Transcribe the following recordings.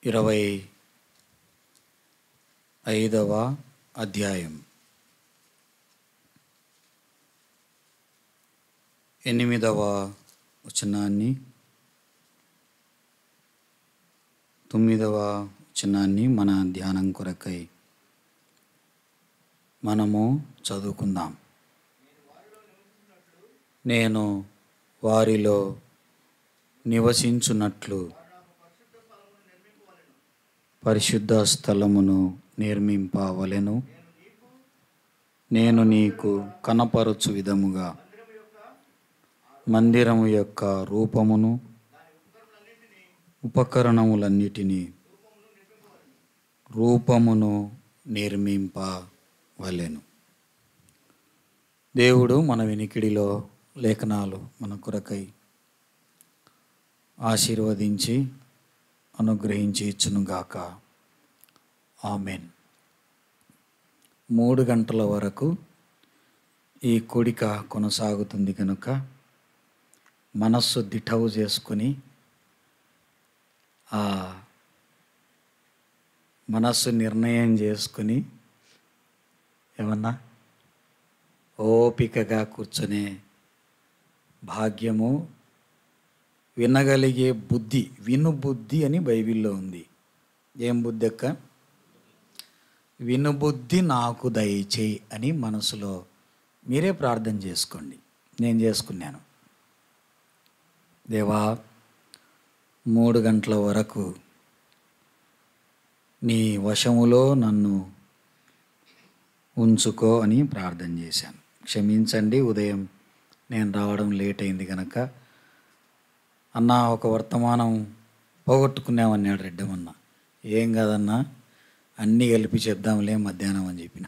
25వ అధ్యాయం 8వ వచనాన్ని 9వ వచనాన్ని మన ధ్యానం కొరకై మనము చదువుకుందాం. నేను వారిలో నివసించున్నట్లు పరిశుద్ధ స్థలమును నిర్మింపవలెను. నేను నీకు కనపరచు విధముగా మందిరము యొక్క రూపమును ఉపకరణములన్నిటినీ నిర్మింపవలెను. దేవుడు మన వినికిడిలో లేఖనాలు మన కొరకై ఆశీర్వదించి అనుగ్రహించి ఇచ్చునుగాక. ఆమెన్. 3 గంటల వరకు ఈ కూడిక కొనసాగుతుంది కనుక మనస్సు దిటవు చేసుకుని మనస్సు నిర్ణయం చేసుకుని ఏమన్నా ఓపికగా కూర్చునే భాగ్యము, వినగలిగే బుద్ధి, వినుబుద్ధి అని బైబిల్లో ఉంది. ఏం బుద్ధి అక్క? వినుబుద్ధి నాకు దయచేయి అని మనసులో మీరే ప్రార్థన చేసుకోండి. నేను చేసుకున్నాను. దేవా, 3 గంటల వరకు నీ వశములో నన్ను ఉంచుకో అని ప్రార్థన చేశాను. క్షమించండి, ఉదయం నేను రావడం లేట్ అయింది కనుక. అన్న ఒక వర్తమానం పోగొట్టుకున్నామన్నాడు రెడ్డమన్న. ఏం కాదన్నా, అన్నీ కలిపి చేద్దాంలే మధ్యాహ్నం అని చెప్పిన.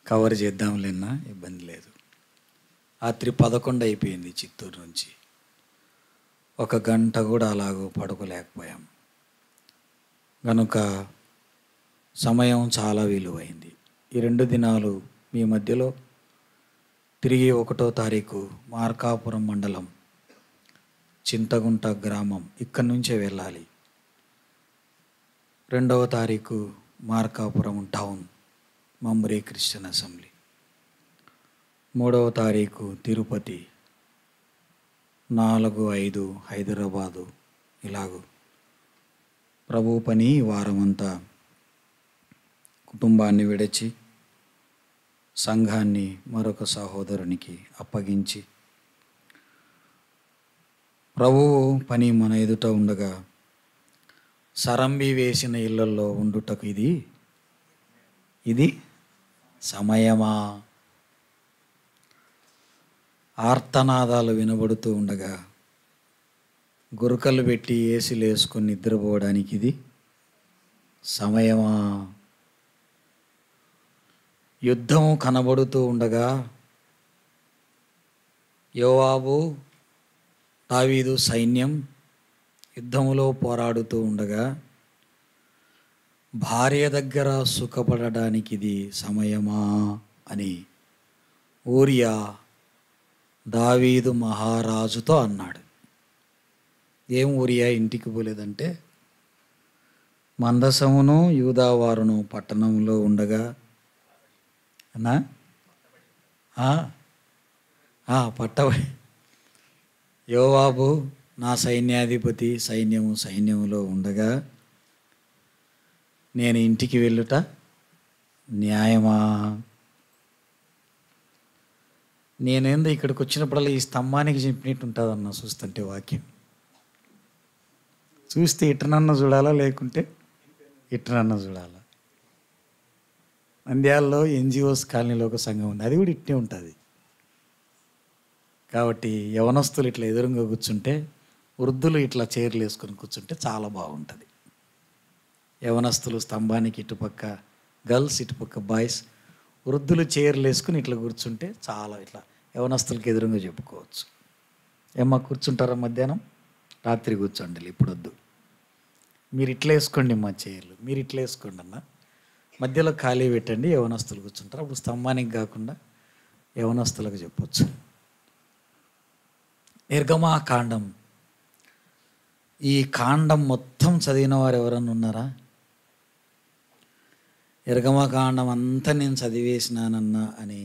కవర్ చేద్దాంలేనా, ఇబ్బంది లేదు. రాత్రి 11 అయిపోయింది చిత్తూరు నుంచి. 1 గంట కూడా అలాగూ పడుకోలేకపోయాం కనుక సమయం చాలా విలువైంది. ఈ 2 దినాలు మీ మధ్యలో తిరిగి 1వ తారీఖు మార్కాపురం మండలం చింతగుంట గ్రామం, ఇక్కడి నుంచే వెళ్ళాలి. 2వ తారీఖు మార్కాపురం టౌన్ మమ్రీ క్రిస్టియన్ అసెంబ్లీ, 3వ తారీఖు తిరుపతి, 4, 5 హైదరాబాదు. ఇలాగూ ప్రభు పని వారమంతా కుటుంబాన్ని విడిచి సంఘాన్ని మరొక సహోదరునికి అప్పగించి ప్రభువు పని మన ఎదుట ఉండగా సరంబి వేసిన ఇళ్లలో ఉండుటకు ఇది సమయమా? ఆర్తనాదాలు వినబడుతూ ఉండగా గురకలు పెట్టి ఏసీలు వేసుకొని నిద్రపోవడానికి ఇది సమయమా? యుద్ధం కనబడుతూ ఉండగా యోవాబు, దావీదు సైన్యం యుద్ధములో పోరాడుతూ ఉండగా భార్య దగ్గర సుఖపడడానికి ఇది సమయమా అని ఊరియా దావీదు మహారాజుతో అన్నాడు. ఏం ఊరియా ఇంటికి పోలేదంటే, మందసమును యూదావారును పట్టణంలో ఉండగా అన్నా యోవాబు నా సైన్యాధిపతి సైన్యములో ఉండగా నేను ఇంటికి వెళ్ళుట న్యాయమా? నేనేందో ఇక్కడికి వచ్చినప్పుడల్లా ఈ స్తంభానికి చెప్పినట్టు ఉంటుందన్న చూస్తుంటే వాక్యం. చూస్తే ఇటనన్న చూడాలా, లేకుంటే ఇటనన్న చూడాలా. నంద్యాలలో ఎన్జిఓస్ కాలనీలో ఒక సంఘం ఉంది, అది కూడా ఇట్టే ఉంటుంది. కాబట్టి యవనస్తులు ఇట్లా ఎదురుగా కూర్చుంటే, వృద్ధులు ఇట్లా చైర్లు వేసుకొని కూర్చుంటే చాలా బాగుంటుంది. యవనస్తులు స్తంభానికి ఇటుపక్క గర్ల్స్, ఇటుపక్క బాయ్స్, వృద్ధులు చైర్లు వేసుకుని ఇట్లా కూర్చుంటే చాలా ఇట్లా యవనస్తులకి ఎదురుగా చెప్పుకోవచ్చు. ఏమ్మా కూర్చుంటారా? మధ్యాహ్నం రాత్రి కూర్చోండి, ఇప్పుడు వద్దు. మీరు ఇట్లా వేసుకోండి మా చైర్లు, మీరు ఇట్లా వేసుకోండి అన్న. మధ్యలో ఖాళీ పెట్టండి, యవనస్తులు కూర్చుంటారు. అప్పుడు స్తంభానికి కాకుండా యవనస్తులకు చెప్పొచ్చు. నిర్గమాకాండం ఈ కాండం మొత్తం చదివిన వారు ఎవరన్నా ఉన్నారా? నిర్గమకాండం అంతా నేను చదివేసినానన్నా అని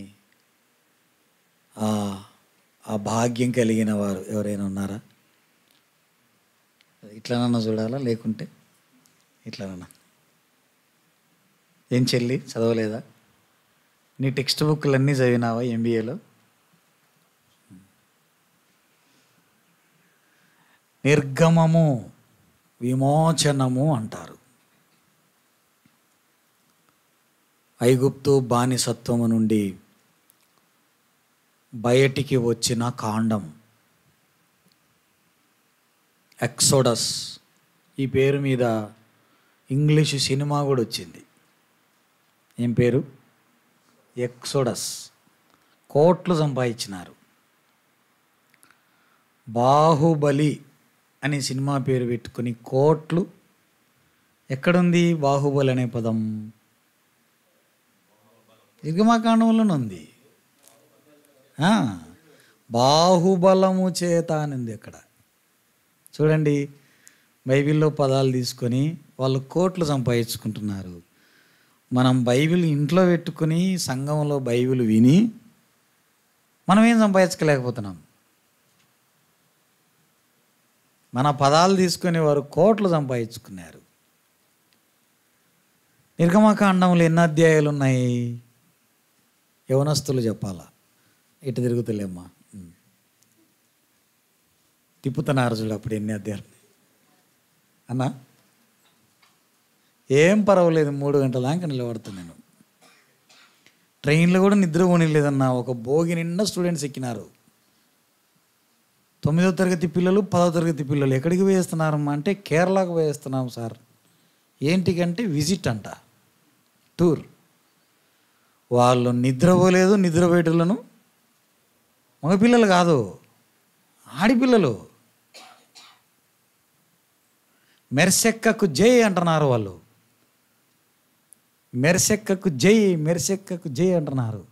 ఆ భాగ్యం కలిగిన వారు ఎవరైనా ఉన్నారా? ఇట్లనన్నా చూడాలా, లేకుంటే ఇట్లనన్నా? ఏం చెల్లి, చదవలేదా? నీ టెక్స్ట్ బుక్లన్నీ చదివినావా ఎంబీఏలో? నిర్గమము, విమోచనము అంటారు. ఐగుప్తు బానిసత్వము నుండి బయటికి వచ్చిన కాండం, ఎక్సోడస్. ఈ పేరు మీద ఇంగ్లీషు సినిమా కూడా వచ్చింది. ఏం పేరు? ఎక్సోడస్. కోట్లు సంపాదించినారు. బాహుబలి అని సినిమా పేరు పెట్టుకుని కోట్లు. ఎక్కడుంది బాహుబలి అనే పదం? నిర్గమకాండంలోనే ఉంది. బాహుబలము చేత అనింది అక్కడ. చూడండి, బైబిల్లో పదాలు తీసుకొని వాళ్ళు కోట్లు సంపాదించుకుంటున్నారు. మనం బైబిల్ ఇంట్లో పెట్టుకుని సంఘంలో బైబిల్ విని మనం ఏం సంపాదించలేకపోతున్నాం. మన పదాలు తీసుకొని వారు కోట్లు సంపాదించుకున్నారు. నిర్గమకాండంలో ఎన్ని అధ్యాయాలు ఉన్నాయి? యవనస్తులు చెప్పాలా? ఇటు తిరుగుతలేమ్మా, తిప్పుతున్నారు చూడు. అప్పుడు ఎన్ని అధ్యాయాలు అన్నా? ఏం పర్వాలేదు, 3 గంటల దాకా నిలబడుతున్నాను. ట్రైన్లో కూడా నిద్ర పోనీలేదన్నా. ఒక భోగి నిండా స్టూడెంట్స్ ఎక్కినారు. 9వ తరగతి పిల్లలు, 10వ తరగతి పిల్లలు. ఎక్కడికి వేస్తున్నారమ్మా అంటే కేరళకు వేస్తున్నాం సార్. ఏంటికంటే విజిట్ అంట, టూర్. వాళ్ళు నిద్రపోలేదు. నిద్రపోయేటోళ్ళను మగపిల్లలు కాదు, ఆడిపిల్లలు. మెర్సెక్కకు జై అంటున్నారు వాళ్ళు. మెర్సెక్కకు జై, మెర్సెక్కకు జై అంటున్నారు.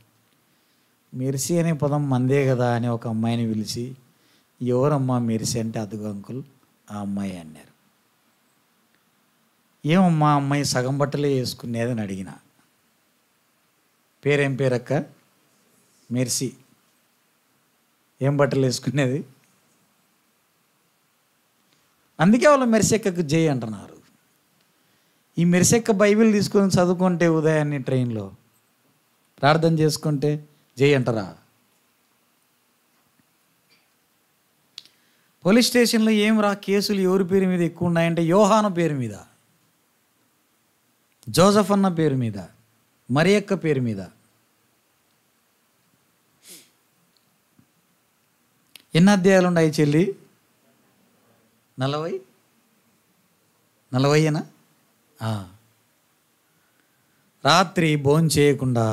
మెర్సీ అనే పదం మందే కదా అని ఒక అమ్మాయిని పిలిచి, ఎవరమ్మా మెర్సీ అంటే, అదుగు అంకుల్ ఆ అమ్మాయి అన్నారు. ఏమమ్మా అమ్మాయి సగం బట్టలే వేసుకునేదని అడిగిన. పేరేం పేరక్క? మెర్సీ. ఏం బట్టలు వేసుకునేది? అందుకే వాళ్ళు మెర్సెక్కకు జై అంటున్నారు. ఈ మెర్సెక్క బైబిల్ తీసుకొని చదువుకుంటే ఉదయాన్నే ట్రైన్లో ప్రార్థన చేసుకుంటే జై అంటారా? పోలీస్ స్టేషన్లో ఏం కేసులు ఎవరి పేరు మీద ఎక్కువ ఉన్నాయంటే యోహాను పేరు మీద, జోసఫ్ అన్న పేరు మీద, మరియక్క పేరు మీద. ఎన్ని అధ్యాయాలు ఉన్నాయి చెల్లి? 40 రాత్రి భోంచేయకుండా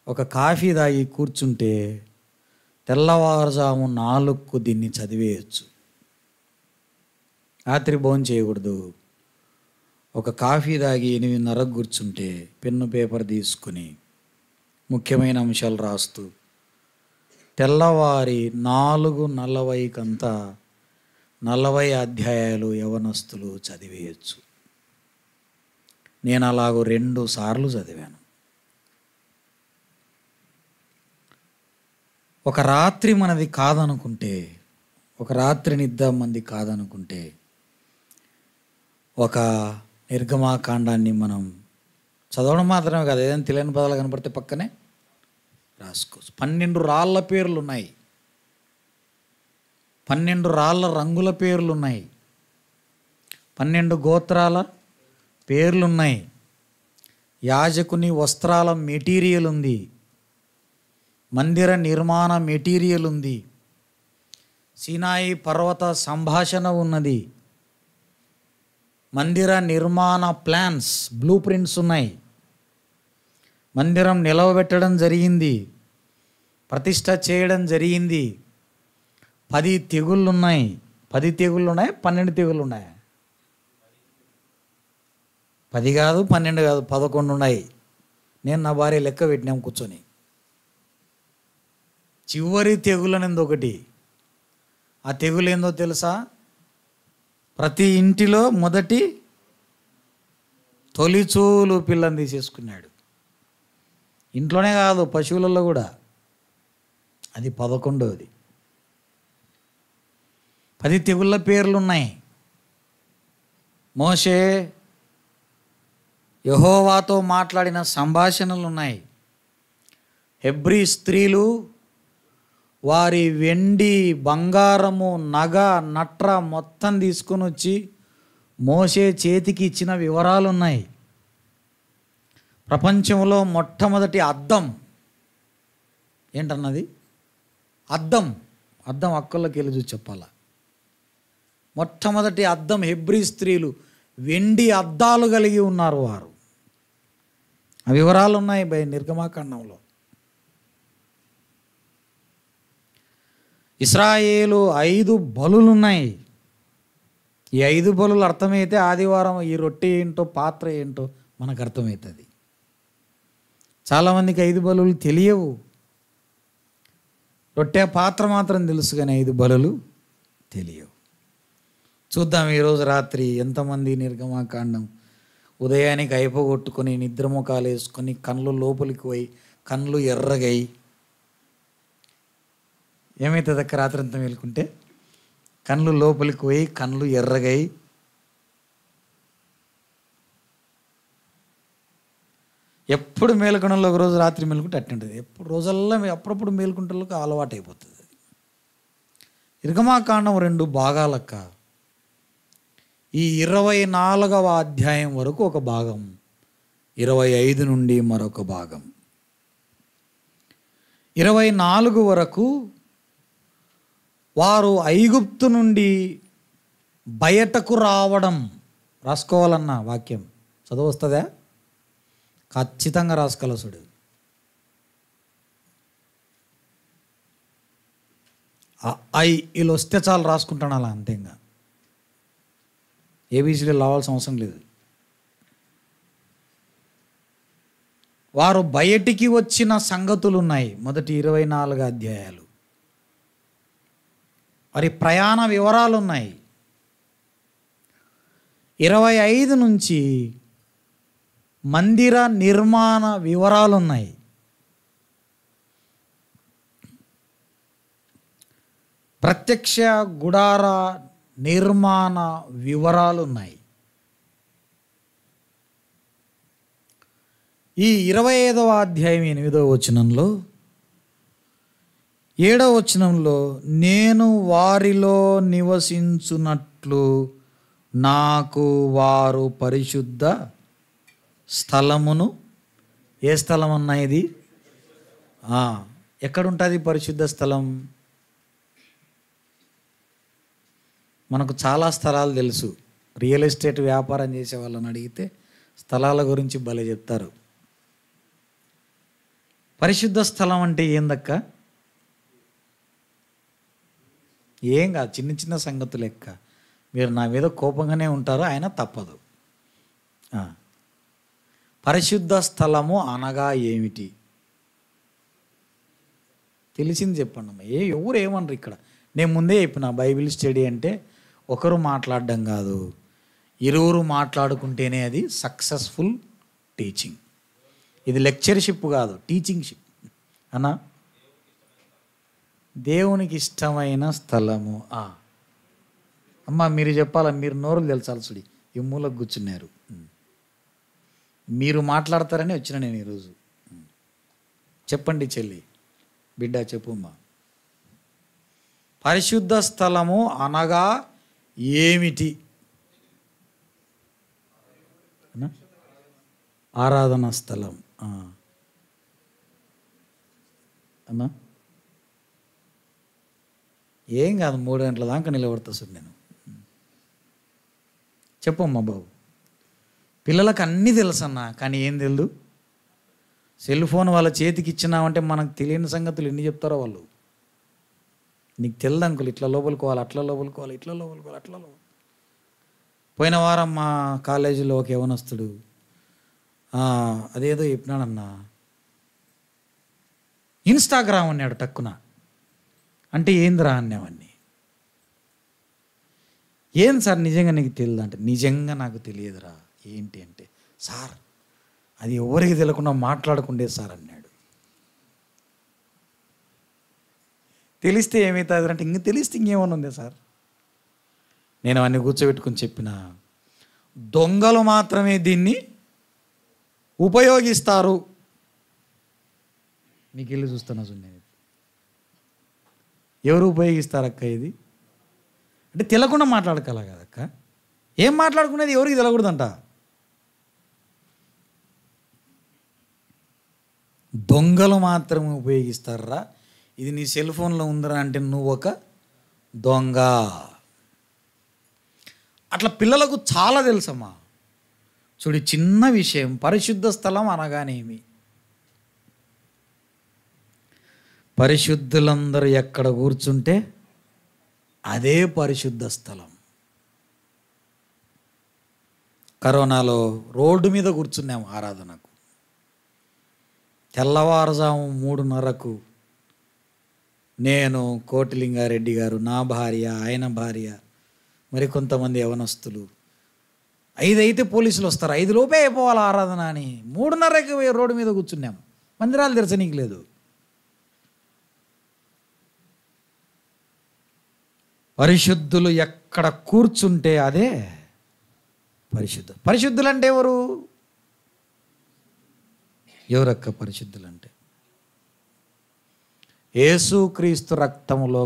ఒక కాఫీ తాగి కూర్చుంటే తెల్లవారుజాము 4కు దీన్ని చదివేయచ్చు. రాత్రి భోంచేయకూడదు. ఒక కాఫీ తాగి 8:30కు కూర్చుంటే పెన్ను పేపర్ తీసుకుని ముఖ్యమైన అంశాలు రాస్తూ తెల్లవారి 4:40కంతా 40 అధ్యాయాలు యవనస్తులు చదివేయచ్చు. నేను అలాగూ 2 సార్లు చదివాను. ఒక రాత్రి మనది కాదనుకుంటే, ఒక రాత్రి నిద్ర మంది కాదనుకుంటే, ఒక నిర్గమాకాండాన్ని మనం చదవడం మాత్రమే కాదు, ఏదైనా తెలియని పదాలు కనపడితే పక్కనే రాసుకోవచ్చు. 12 రాళ్ళ పేర్లు ఉన్నాయి, 12 రాళ్ళ రంగుల పేర్లున్నాయి, 12 గోత్రాల పేర్లున్నాయి, యాజకుని వస్త్రాల మెటీరియల్ ఉంది, మందిర నిర్మాణ మెటీరియల్ ఉంది, సీనాయి పర్వత సంభాషణ ఉన్నది, మందిర నిర్మాణ ప్లాన్స్, బ్లూ ప్రింట్స్ ఉన్నాయి, మందిరం నిలవబెట్టడం జరిగింది, ప్రతిష్ట చేయడం జరిగింది. 10 తెగుళ్ళు ఉన్నాయి. 10 తెగుళ్ళు ఉన్నాయి, 12 తెగుళ్ళు ఉన్నాయి. 10 కాదు, 12 కాదు, 11 ఉన్నాయి. నేను నా భార్య లెక్క పెట్టినాం కూర్చొని. చివరి తెగులు అనేది ఒకటి. ఆ తెగులు ఏందో తెలుసా? ప్రతి ఇంటిలో మొదటి తొలిచూలు పిల్లని తీసేసుకున్నాడు. ఇంట్లోనే కాదు, పశువులలో కూడా. అది 11వది. 10 తెగుళ్ళ పేర్లు ఉన్నాయి. మోషే యెహోవాతో మాట్లాడిన సంభాషణలు ఉన్నాయి. హెబ్రీ స్త్రీలు వారి వెండి, బంగారము, నగ, నట్ర మొత్తం తీసుకొని వచ్చి మోషే చేతికి ఇచ్చిన వివరాలు ఉన్నాయి. ప్రపంచంలో మొట్టమొదటి అద్దం ఏంటన్నది? అద్దం అక్కల్లోకి వెళ్ళి చూసి చెప్పాలా. మొట్టమొదటి అద్దం హెబ్రీ స్త్రీలు వెండి అద్దాలు కలిగి ఉన్నారు వారు. ఆ వివరాలు ఉన్నాయి నిర్గమాకాండంలో. ఇశ్రాయేలు 5 బలులు ఉన్నాయి. ఈ 5 బలులు అర్థమైతే ఆదివారం ఈ రొట్టె ఏంటో పాత్ర ఏంటో మనకు అర్థమవుతుంది. చాలామందికి 5 బలులు తెలియవు. రొట్టె పాత్ర మాత్రం తెలుసు, కానీ 5 బలులు తెలియవు. చూద్దాం ఈరోజు రాత్రి ఎంతమంది నిర్గమాకాండం ఉదయానికి అయిపోగొట్టుకొని నిద్రముఖాలు వేసుకొని కళ్ళు లోపలికి పోయి కళ్ళు ఎర్రగై ఏమవుతుంది అక్క? రాత్రి అంతా మేలుకుంటే కళ్ళు లోపలికి పోయి కళ్ళు ఎర్రగై ఎప్పుడు మేలుకొనలో ఒకరోజు రాత్రి మేలుకుంటే అట్టుంటుంది. ఎప్పుడు రోజల్లా అప్పుడప్పుడు మేలుకుంటే అలవాటు అయిపోతుంది. అది నిర్గమాకాండం 2 భాగాలక్క. ఈ 24వ అధ్యాయం వరకు ఒక భాగం, 25 నుండి మరొక భాగం, 24 వరకు వారు ఐగుప్తు నుండి బయటకు రావడం. రాసుకోవాలన్న వాక్యం చదువు వస్తుందా? ఖచ్చితంగా రాసుకోలసుడు. వీళ్ళు వస్తే చాలు రాసుకుంటాను అలా, అంతేగా. ఏబీసీలు రావాల్సిన అవసరం లేదు. వారు బయటికి వచ్చిన సంగతులు ఉన్నాయి. మొదటి 24 అధ్యాయాలు. వారి ప్రయాణ వివరాలు ఉన్నాయి. 25 నుంచి మందిర నిర్మాణ వివరాలు ఉన్నాయి. ప్రత్యక్ష గుడార నిర్మాణ వివరాలు ఉన్నాయి. ఈ 25వ అధ్యాయం 8వ వచనంలో 7వ వచనంలో నేను వారిలో నివసించున్నట్లు నాకు వారు పరిశుద్ధ స్థలమును, ఏ స్థలం అన్నా ఇది? ఎక్కడుంటుంది పరిశుద్ధ స్థలం? మనకు చాలా స్థలాలు తెలుసు. రియల్ ఎస్టేట్ వ్యాపారం చేసే వాళ్ళని అడిగితే స్థలాల గురించి భలే చెప్తారు. పరిశుద్ధ స్థలం అంటే ఏందక్క? ఏం కాదు, చిన్న చిన్న సంగతులు లెక్క. మీరు నా మీద కోపంగానే ఉంటారు, ఆయన తప్పదు. పరిశుద్ధ స్థలము అనగా ఏమిటి తెలిసింది చెప్పండి అమ్మ. ఎవరు ఏమనరు ఇక్కడ. నేను ముందే చెప్పిన బైబిల్ స్టడీ అంటే ఒకరు మాట్లాడడం కాదు, ఇరువురు మాట్లాడుకుంటేనే అది సక్సెస్ఫుల్ టీచింగ్. ఇది లెక్చర్షిప్ కాదు, టీచింగ్షిప్ అన్నా. దేవునికి ఇష్టమైన స్థలము. అమ్మ మీరు చెప్పాలా, మీరు నోరులు తెలుసాల్సి ఈ మూలకు కూర్చున్నారు. మీరు మాట్లాడతారని వచ్చిన నేను ఈరోజు. చెప్పండి చెల్లి, బిడ్డ చెప్పుమ్మా. పరిశుద్ధ స్థలము అనగా ఏమిటి? ఆరాధనా స్థలం అన్నా. ఏం కాదు, 3 గంటల దాకా నిలబడతా సార్ నేను. చెప్పమ్మా బాబు. పిల్లలకు అన్నీ తెలుసు అన్న, కానీ ఏం తెలియదు. సెల్ ఫోన్ వాళ్ళ చేతికి ఇచ్చినామంటే మనకు తెలియని సంగతులు ఎన్ని చెప్తారో వాళ్ళు. నీకు తెలియదు అంకుల్, ఇట్లా లోపలికోవాలి, అట్లా లోపలికోవాలి, ఇట్లా లోపలికోవాలి, అట్లా లోపలి. పోయిన వారం మా కాలేజీలో ఒక యవనస్తుడు అదేదో చెప్పినాడన్నా, ఇన్స్టాగ్రామ్ అన్నాడు టక్కున. అంటే ఏందిరా అన్నావన్నీ. ఏం సార్ నిజంగా నీకు తెలియదు అంటే, నిజంగా నాకు తెలియదురా. ఏంటి అంటే, సార్ అది ఎవరికి తెలియకుండా మాట్లాడకుండే సార్ అన్నాడు. తెలిస్తే ఏమవుతుంది అంటే, ఇంక తెలిస్తే ఇంకేమన్నా ఉందే సార్. నేను అవన్నీ కూర్చోబెట్టుకుని చెప్పిన, దొంగలు మాత్రమే దీన్ని ఉపయోగిస్తారు. మీకు వెళ్ళి చూస్తున్నా నేను, ఎవరు ఉపయోగిస్తారక్క ఇది అంటే, తెలకుండా మాట్లాడగల కదక్క. ఏం మాట్లాడుకునేది ఎవరికి తెలకూడదంట. దొంగలు మాత్రమే ఉపయోగిస్తారా. ఇది నీ సెల్ ఫోన్లో ఉందరా అంటే నువ్వు ఒక దొంగ. అట్లా పిల్లలకు చాలా తెలుసమ్మా. చూడు, చిన్న విషయం, పరిశుద్ధ స్థలం అనగానేమి? పరిశుద్ధులందరూ ఎక్కడ కూర్చుంటే అదే పరిశుద్ధ స్థలం. కరోనాలో రోడ్డు మీద కూర్చున్నాము ఆరాధనకు. తెల్లవారుజాము 3:30కు నేను, కోటిలింగారెడ్డి గారు, నా భార్య, ఆయన భార్య, మరి కొంతమంది యవనస్తులు. 5 అయితే పోలీసులు వస్తారు, 5 లోపే అయిపోవాలి ఆరాధన అని 3:30కి రోడ్డు మీద కూర్చున్నాము. మందిరాలు తెరచనీకి లేదు. పరిశుద్ధులు ఎక్కడ కూర్చుంటే అదే పరిశుద్ధం. పరిశుద్ధులు అంటే ఎవరు? ఎవరక్క పరిశుద్ధులు అంటే? యేసుక్రీస్తు రక్తములో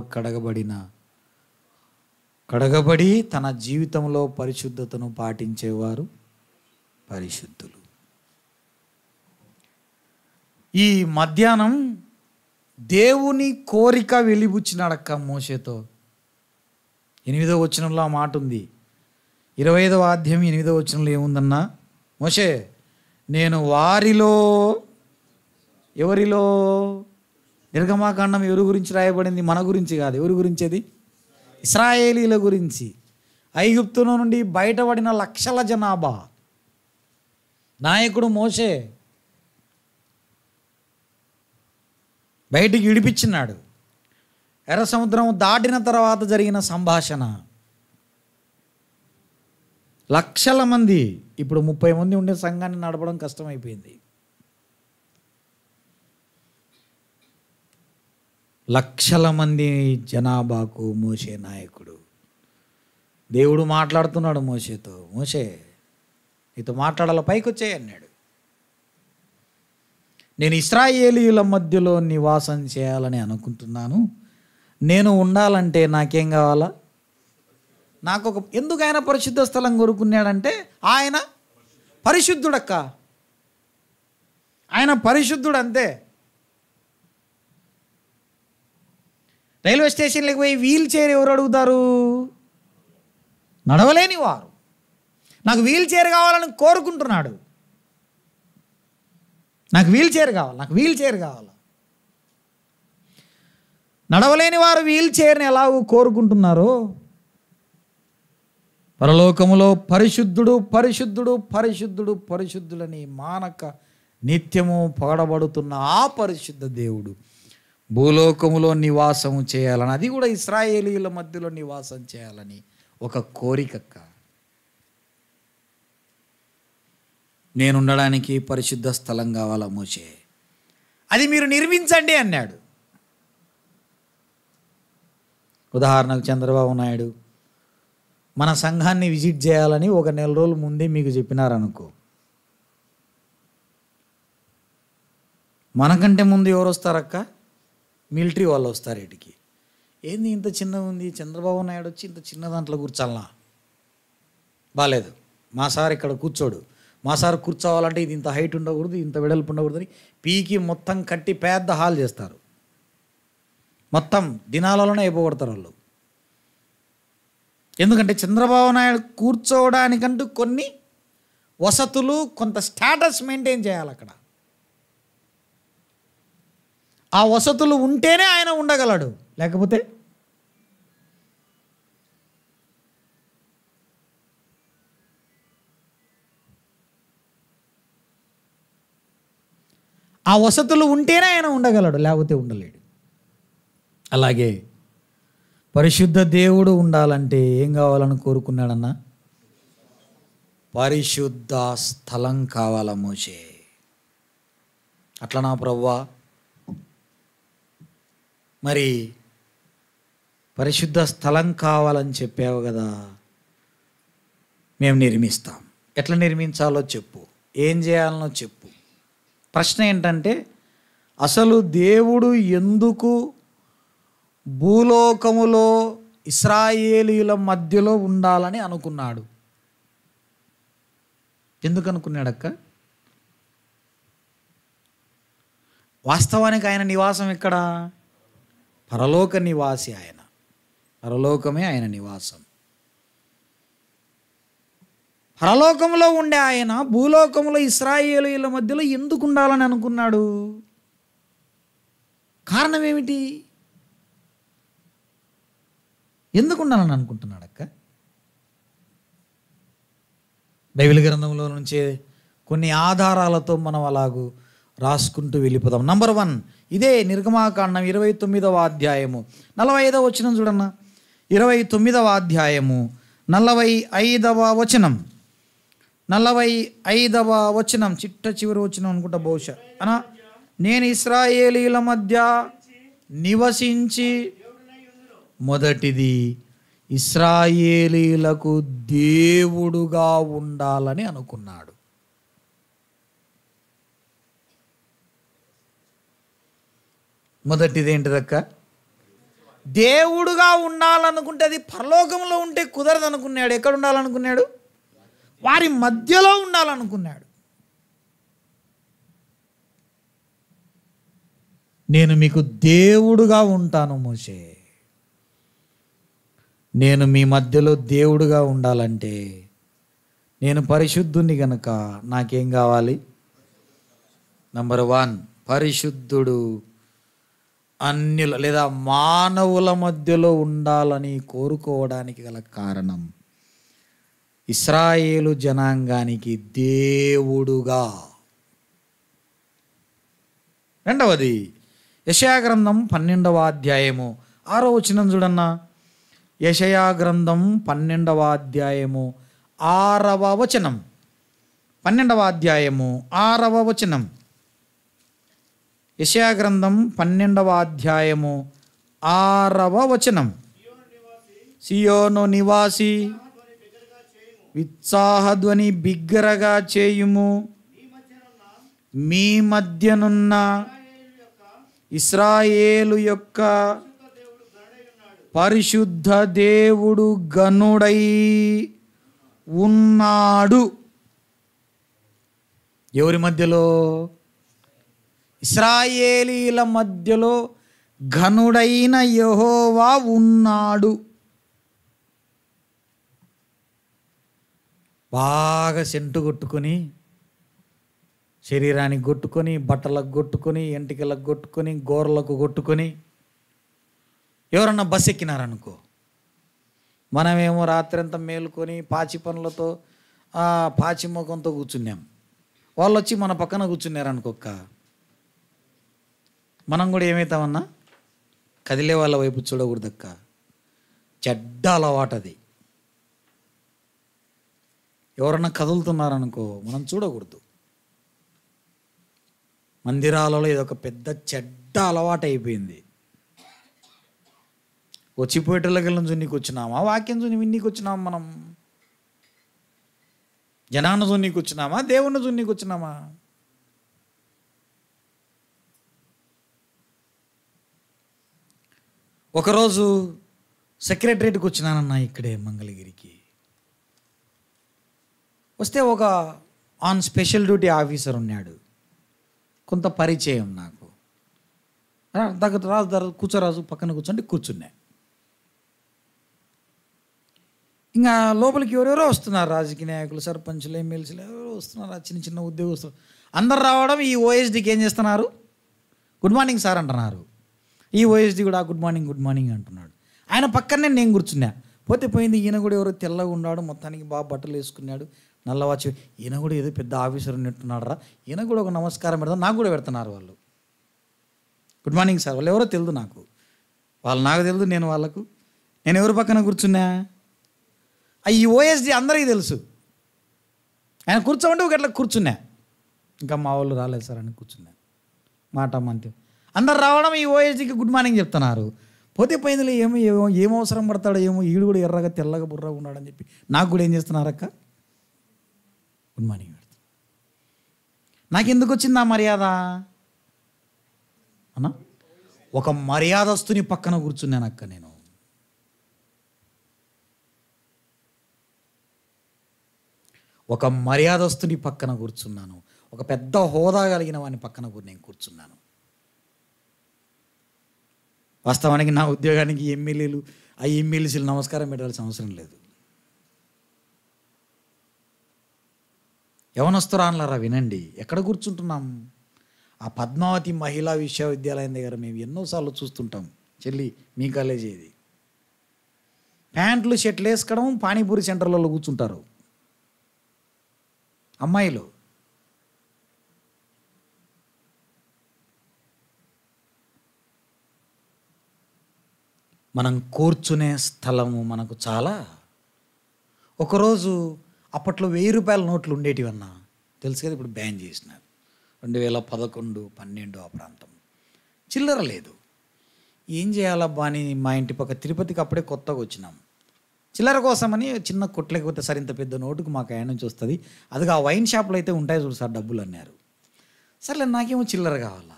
కడగబడి తన జీవితంలో పరిశుద్ధతను పాటించేవారు పరిశుద్ధులు. ఈ మధ్యాహ్నం దేవుని కోరిక వెలిబుచ్చినాడక్క మోషేతో. 8వ వచనంలో ఆ మాట ఉంది. 25వ అధ్యాయం 8వ వచనంలో ఏముందన్నా? మోషే, నేను వారిలో, ఎవరిలో? నిర్గమాకాండం ఎవరి గురించి రాయబడింది? మన గురించి కాదు. ఎవరి గురించి అది? ఇశ్రాయేలీల గురించి. ఐగుప్తులో నుండి బయటపడిన లక్షల జనాభా. నాయకుడు మోషే బయటికి విడిపించినాడు. ఎర్ర సముద్రం దాటిన తర్వాత జరిగిన సంభాషణ. లక్షల మంది, ఇప్పుడు 30 మంది ఉండే సంఘాన్ని నడపడం కష్టమైపోయింది. లక్షల మంది జనాభాకు మోషే నాయకుడు. దేవుడు మాట్లాడుతున్నాడు మోషేతో. మోషే, నీతో మాట్లాడాల, పైకి వచ్చేయి అన్నాడు. నేను ఇశ్రాయేలీయుల మధ్యలో నివాసం చేయాలని అనుకుంటున్నాను. నేను ఉండాలంటే నాకేం కావాలా? ఎందుకు ఆయన పరిశుద్ధ స్థలం కోరుకున్నాడంటే, ఆయన పరిశుద్ధుడక్క. ఆయన పరిశుద్ధుడు అంతే. రైల్వే స్టేషన్లకు పోయి వీల్ చైర్ ఎవరు అడుగుతారు? నడవలేని వారు. నాకు వీల్ చైర్ కావాలని కోరుకుంటున్నాడు. నాకు వీల్ చైర్ కావాలి. నడవలేని వారు వీల్ చైర్ని ఎలాగో కోరుకుంటున్నారో, పరలోకములో పరిశుద్ధుడు పరిశుద్ధుడు పరిశుద్ధుడు పరిశుద్ధులని మానక నిత్యము పొగడబడుతున్న ఆ పరిశుద్ధ దేవుడు భూలోకములో నివాసము చేయాలని, అది కూడా ఇశ్రాయేలీయుల మధ్యలో నివాసం చేయాలని ఒక కోరికక్క. నేనుండడానికి పరిశుద్ధ స్థలం కావాలా మోషే, అది మీరు నిర్మించండి అన్నాడు. ఉదాహరణకు చంద్రబాబు నాయుడు మన సంఘాన్ని విజిట్ చేయాలని 1 నెల రోజుల ముందే మీకు చెప్పినారనుకో, మనకంటే ముందు ఎవరు వస్తారక్క? మిలిటరీ వాళ్ళు వస్తారు. ఇటుకి ఏంది ఇంత చిన్నగా ఉంది, చంద్రబాబు నాయుడు వచ్చి ఇంత చిన్న దాంట్లో కూర్చోాలనా? బాలేదు, మా సార్ ఇక్కడ కూర్చోడు. మా సార్ కూర్చోవాలంటే ఇది ఇంత హైట్ ఉండకూడదు, ఇంత వెడల్పు ఉండకూడదు అని పీకి మొత్తం కట్టి పెద్ద హాల్ చేస్తారు. మొత్తం దినాలలోనే అయిపోగొడతారు వాళ్ళు. ఎందుకంటే చంద్రబాబు నాయుడు కూర్చోవడానికంటూ కొన్ని వసతులు, కొంత స్టేటస్ మెయింటైన్ చేయాలి అక్కడ. ఆ వసతులు ఉంటేనే ఆయన ఉండగలడు, లేకపోతే ఆ వసతులు ఉంటేనే ఆయన ఉండగలడు, లేకపోతే ఉండలేడు. అలాగే పరిశుద్ధ దేవుడు ఉండాలంటే ఏం కావాలని కోరుకున్నాడన్నా? పరిశుద్ధ స్థలం కావాల మోషే. అట్లనా ప్రభువా? మరి పరిశుద్ధ స్థలం కావాలని చెప్పావు కదా, మేము నిర్మిస్తాం. ఎట్లా నిర్మించాలో చెప్పు, ఏం చేయాలనో చెప్పు. ప్రశ్న ఏంటంటే, అసలు దేవుడు ఎందుకు భూలోకములో ఇశ్రాయేలీయుల మధ్యలో ఉండాలని అనుకున్నాడు? ఎందుకు అనుకున్నాడక్క? వాస్తవానికి ఆయన నివాసం ఎక్కడ? పరలోక నివాసి ఆయన. పరలోకమే ఆయన నివాసం. పరలోకంలో ఉండే ఆయన భూలోకంలో ఇశ్రాయేలీయుల మధ్యలో ఎందుకు ఉండాలని అనుకున్నాడు? కారణం ఏమిటి? ఎందుకు ఉండాలని అనుకుంటున్నాడు అక్క? బైబిల్ గ్రంథంలో నుంచే కొన్ని ఆధారాలతో మనం అలాగూ రాసుకుంటూ వెళ్ళిపోదాం. నంబర్ 1, ఇదే నిర్గమాకాండం 29వ అధ్యాయము 45వ వచనం చూడన్న. 29వ అధ్యాయము 45వ వచనం, 45వ వచనం, చిట్ట చివరి వచనం అనుకుంటా బహుశా. అనా, నేను ఇశ్రాయేలీయుల మధ్య నివసించి, మొదటిది ఇశ్రాయేలీయులకు దేవుడుగా ఉండాలని అనుకున్నాడు. మొదటిది ఏంటిదక్క? దేవుడుగా ఉండాలనుకుంటే అది పరలోకంలో ఉంటే కుదరదు అనుకున్నాడు. ఎక్కడ ఉండాలనుకున్నాడు? వారి మధ్యలో ఉండాలనుకున్నాడు. నేను మీకు దేవుడుగా ఉంటాను మోషే. నేను మీ మధ్యలో దేవుడుగా ఉండాలంటే నేను పరిశుద్ధుని గనక నాకేం కావాలి? నంబర్ 1, పరిశుద్ధుడు అన్యుల లేదా మానవుల మధ్యలో ఉండాలని కోరుకోవడానికి గల కారణం ఇశ్రాయేలు జనాంగానికి దేవుడుగా. రెండవది యెషయా గ్రంథం 12వ అధ్యాయము 6వ వచనం చూడన్న. యెషయా గ్రంథం 12వ అధ్యాయము 6వ వచనం, 12వ అధ్యాయము 6వ వచనం. యెషయా గ్రంథం 12వ అధ్యాయము 6వ వచనం. సియోను నివాసి ఉత్సాహధ్వని బిగ్గరగా చేయుము, మీ మధ్యనున్న ఇశ్రాయేలు యొక్క పరిశుద్ధ దేవుడు గనుడై ఉన్నాడు. ఎవరి మధ్యలో? ఇశ్రాయేలీల మధ్యలో ఘనుడైన యెహోవా ఉన్నాడు. బాగా సెంటు కొట్టుకొని, శరీరానికి కొట్టుకొని, బట్టలకు కొట్టుకొని, ఎంటికలకు కొట్టుకొని, గోర్లకు కొట్టుకొని ఎవరన్నా బస్ ఎక్కినారనుకో, మనమేమో రాత్రంతా మేలుకొని పాచి పనులతో పాచి ముఖంతో కూర్చున్నాం. వాళ్ళు వచ్చి మన పక్కన కూర్చున్నారనుకోక్క, మనం కూడా ఏమవుతామన్నా? కదిలే వాళ్ళ వైపు చూడకూడదక్క. చెడ్డ అలవాటు అది. ఎవరన్నా కదులుతున్నారనుకో మనం చూడకూడదు. మందిరాలలో ఇదొక పెద్ద చెడ్డ అలవాటు అయిపోయింది. వచ్చిపోయేటోళ్ళకెళ్ళం జున్నికి వచ్చినామా? వాక్యం జున్ని విన్నీకి వచ్చినామా? మనం జనాన్ని జున్నికి వచ్చినామా? దేవుణ్ణి జున్నికి వచ్చినామా? ఒకరోజు సెక్రటరేట్కి వచ్చినానన్నా, ఇక్కడే మంగళగిరికి. వస్తే ఒక ఆన్ స్పెషల్ డ్యూటీ ఆఫీసర్ ఉన్నాడు, కొంత పరిచయం నాకు. రాజు కూర్చోరాజు, పక్కన కూర్చోండి. కూర్చున్నా. ఇంకా లోపలికి ఎవరెవరో వస్తున్నారు, రాజకీయ నాయకులు, సర్పంచులు, ఎమ్మెల్సీలు ఎవరో వస్తున్నారు, చిన్న చిన్న ఉద్యోగస్తులు అందరు రావడం. ఈ ఓఎస్డీకి ఏం చేస్తున్నారు? గుడ్ మార్నింగ్ సార్ అంటున్నారు. ఈ ఓఎస్డీ కూడా గుడ్ మార్నింగ్ అంటున్నాడు. ఆయన పక్కనే నేను కూర్చున్నా. పోతే పోయింది. ఈయన కూడా ఎవరో తెల్లగా ఉన్నాడు, మొత్తానికి బాగా బట్టలు వేసుకున్నాడు, నల్లవాచి. ఈయన కూడా ఏదో పెద్ద ఆఫీసర్ ఉన్నట్టున్నాడు రా, ఈయన కూడా ఒక నమస్కారం పెడతాను. నాకు కూడా పెడుతున్నారు వాళ్ళు. Good morning sir. వాళ్ళు ఎవరో తెలియదు నాకు, వాళ్ళు నాకు తెలియదు, నేను వాళ్ళకు నేను ఎవరి పక్కన కూర్చున్నా? ఈ ఓఎస్డి అందరికీ తెలుసు. ఆయన కూర్చోమంటే ఒక అట్లా కూర్చున్నా. ఇంకా మా వాళ్ళు రాలేదు సార్ అని కూర్చున్నా. మాట మంతి అందరు రావడం ఈ ఓఎస్డికి గుడ్ మార్నింగ్ చెప్తున్నారు. పోతే పోయిందిలే, ఏం అవసరం పడతాడో ఏమో, ఈడు కూడా ఎర్రగా తెల్లగా బుర్రగా ఉన్నాడని చెప్పి నాకు కూడా ఏం చేస్తున్నారక్క గుడ్ మార్నింగ్ పెడతాను. నాకు ఎందుకు వచ్చింది ఆ మర్యాద అన్నా? ఒక మర్యాదస్తుని పక్కన కూర్చున్నాను అక్క. నేను ఒక మర్యాదస్తుని పక్కన కూర్చున్నాను. ఒక పెద్ద హోదా కలిగిన వాని పక్కన నేను కూర్చున్నాను. వాస్తవానికి నా ఉద్యోగానికి ఎమ్మెల్యేలు ఎమ్మెల్సీలు నమస్కారం పెట్టాల్సిన అవసరం లేదు. యవనస్తురాన్లారా వినండి, ఎక్కడ కూర్చుంటున్నాం? ఆ పద్మావతి మహిళా విశ్వవిద్యాలయం దగ్గర మేము ఎన్నోసార్లు చూస్తుంటాం. చెల్లి మీ కాలేజీ ఇది. ప్యాంట్లు షర్ట్లు వేసుకోవడం, పానీపూరి సెంటర్లలో కూర్చుంటారు అమ్మాయిలు. మనం కూర్చునే స్థలము మనకు చాలా. ఒకరోజు అప్పట్లో 1000 రూపాయల నోట్లు ఉండేటివన్నా తెలుసు కదా, ఇప్పుడు బ్యాన్ చేసినారు. 2011, 12 ఆ ప్రాంతం. చిల్లర లేదు. ఏం చేయాలబ్బా అని మా ఇంటి పక్క తిరుపతికి అప్పుడే కొత్తగా వచ్చినాం. చిల్లర కోసమని చిన్న కొట్లేకపోతే సార్ ఇంత పెద్ద నోటుకు మాకు ఆయన నుంచి వస్తుంది, అది ఆ వైన్ షాప్లో అయితే ఉంటాయి చూడు సార్ డబ్బులు అన్నారు. సర్లే నాకేమో చిల్లర కావాలా.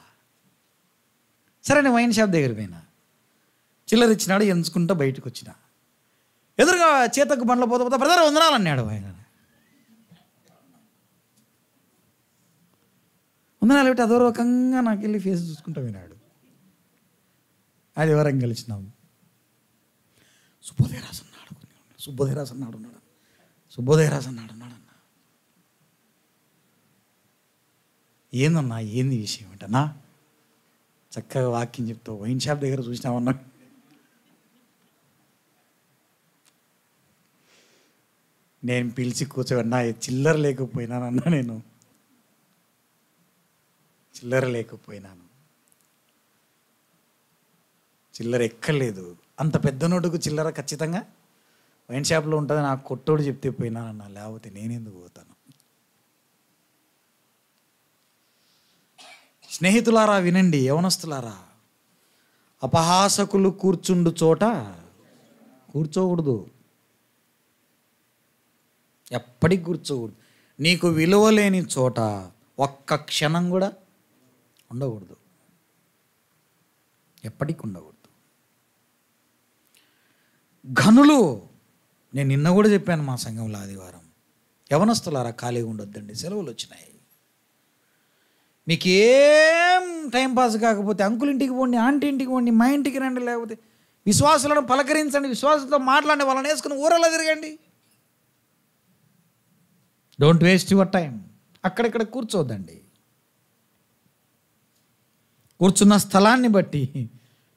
సరే నేను వైన్ షాప్ దగ్గర పోయినా, చిల్లర ఇచ్చినాడు, ఎంచుకుంటా బయటకు వచ్చిన. ఎదురుగా చేతకు బండ్ల పోతా బ్రదర్ వందనాలు అన్నాడు. ఆయన వందనాలు పెట్టి అదో రకంగా నాకు వెళ్ళి ఫేస్ చూసుకుంటా వినాడు. అది ఎవరం గెలిచినాం. సుబ్బోధయరాజు అన్నాడు, సుబ్బోధయరాజు అన్నాడు అన్నాడు సుబ్బోధయరాజు అన్నాడు అన్నాడు అన్న. ఏందన్నా ఏంది విషయం ఏంటన్నా? చక్కగా వాక్యం చెప్తావు, వైన్ షాప్ దగ్గర చూసినామన్నా. నేను పిలిచి కూర్చోబెన్నా, చిల్లర లేకపోయినానన్నా, నేను చిల్లర లేకపోయినాను, చిల్లర ఎక్కలేదు. అంత పెద్ద నోటుకు చిల్లర ఖచ్చితంగా వైన్ షాప్లో ఉంటుంది, నాకు కొట్టోడు చెప్తే పోయినానన్నా, లేకపోతే నేనెందుకు పోతాను? స్నేహితులారా వినండి, యవనస్తులారా, అపహాసకులు కూర్చుండు చోట కూర్చోకూడదు. ఎప్పటికి కూర్చోకూడదు. నీకు విలువ లేని చోట ఒక్క క్షణం కూడా ఉండకూడదు. ఎప్పటికి ఉండకూడదు. ఘనులు, నేను నిన్న కూడా చెప్పాను మా సంఘంలో ఆదివారం, యవనస్తులారా ఖాళీగా ఉండొద్దండి, సెలవులు వచ్చినాయి. మీకేం టైంపాస్ కాకపోతే అంకుల్ ఇంటికి పోండి, ఆంటీ ఇంటికి పోండి, మా ఇంటికి రండి, లేకపోతే విశ్వాసులను పలకరించండి, విశ్వాసంతో మాట్లాడి వాళ్ళని వేసుకుని ఊరలో తిరగండి. Don't waste your time. అక్కడిక్కడ కూర్చోద్దండి. కూర్చున్న స్థలాన్ని బట్టి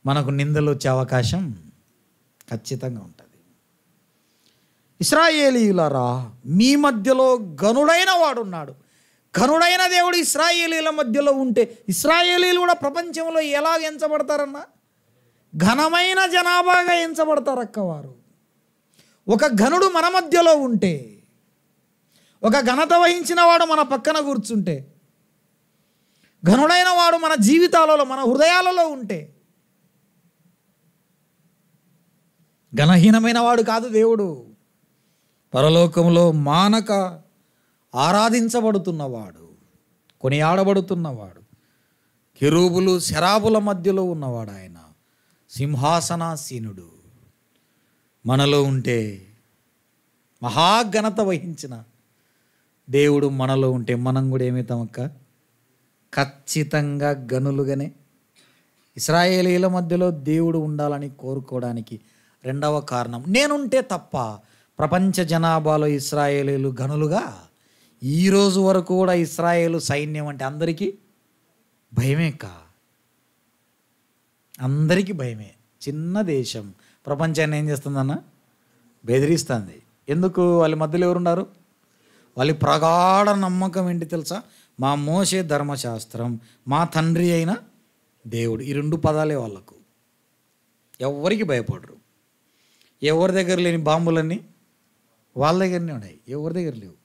మనకు నిందలు వచ్చే అవకాశం ఖచ్చితంగా ఉంటుంది. ఇశ్రాయేలీయులారా, మీ మధ్యలో ఘనుడైన వాడున్నాడు. ఘనుడైన దేవుడు ఇశ్రాయేలీల మధ్యలో ఉంటే ఇశ్రాయేలీలు కూడా ప్రపంచంలో ఎలా ఎంచబడతారన్నా? ఘనమైన జనాభాగా ఎంచబడతారు అక్క వారు. ఒక ఘనుడు మన మధ్యలో ఉంటే, ఒక ఘనత వహించిన వాడు మన పక్కన కూర్చుంటే, ఘనుడైన వాడు మన జీవితాలలో మన హృదయాలలో ఉంటే, ఘనహీనమైన వాడు కాదు దేవుడు. పరలోకంలో మానక ఆరాధించబడుతున్నవాడు, కొనియాడబడుతున్నవాడు, కెరూబులు శరాబుల మధ్యలో ఉన్నవాడు, ఆయన సింహాసనాసీనుడు. మనలో ఉంటే, మహాఘనత వహించిన దేవుడు మనలో ఉంటే మనం కూడా ఏమవుతామక్క? ఖచ్చితంగా గనులుగానే. ఇశ్రాయేలీల మధ్యలో దేవుడు ఉండాలని కోరుకోవడానికి రెండవ కారణం, నేనుంటే తప్ప ప్రపంచ జనాభాలో ఇశ్రాయేలీలు గనులుగా ఈరోజు వరకు కూడా ఇశ్రాయేలు సైన్యం అంటే అందరికీ భయమే అందరికీ భయమే. చిన్న దేశం ప్రపంచాన్ని ఏం చేస్తుందన్న? బెదిరిస్తుంది. ఎందుకు? వాళ్ళ మధ్యలో ఎవరున్నారు? వాళ్ళ ప్రగాఢ నమ్మకం ఏంటి తెలుసా? మా మోషే ధర్మశాస్త్రం, మా తండ్రి అయిన దేవుడు. ఈ రెండు పదాలే వాళ్ళకు. ఎవ్వరికి భయపడరు. ఎవరి దగ్గర లేని బాంబులన్నీ వాళ్ళ దగ్గరనే ఉన్నాయి, ఎవరి దగ్గర లేవు.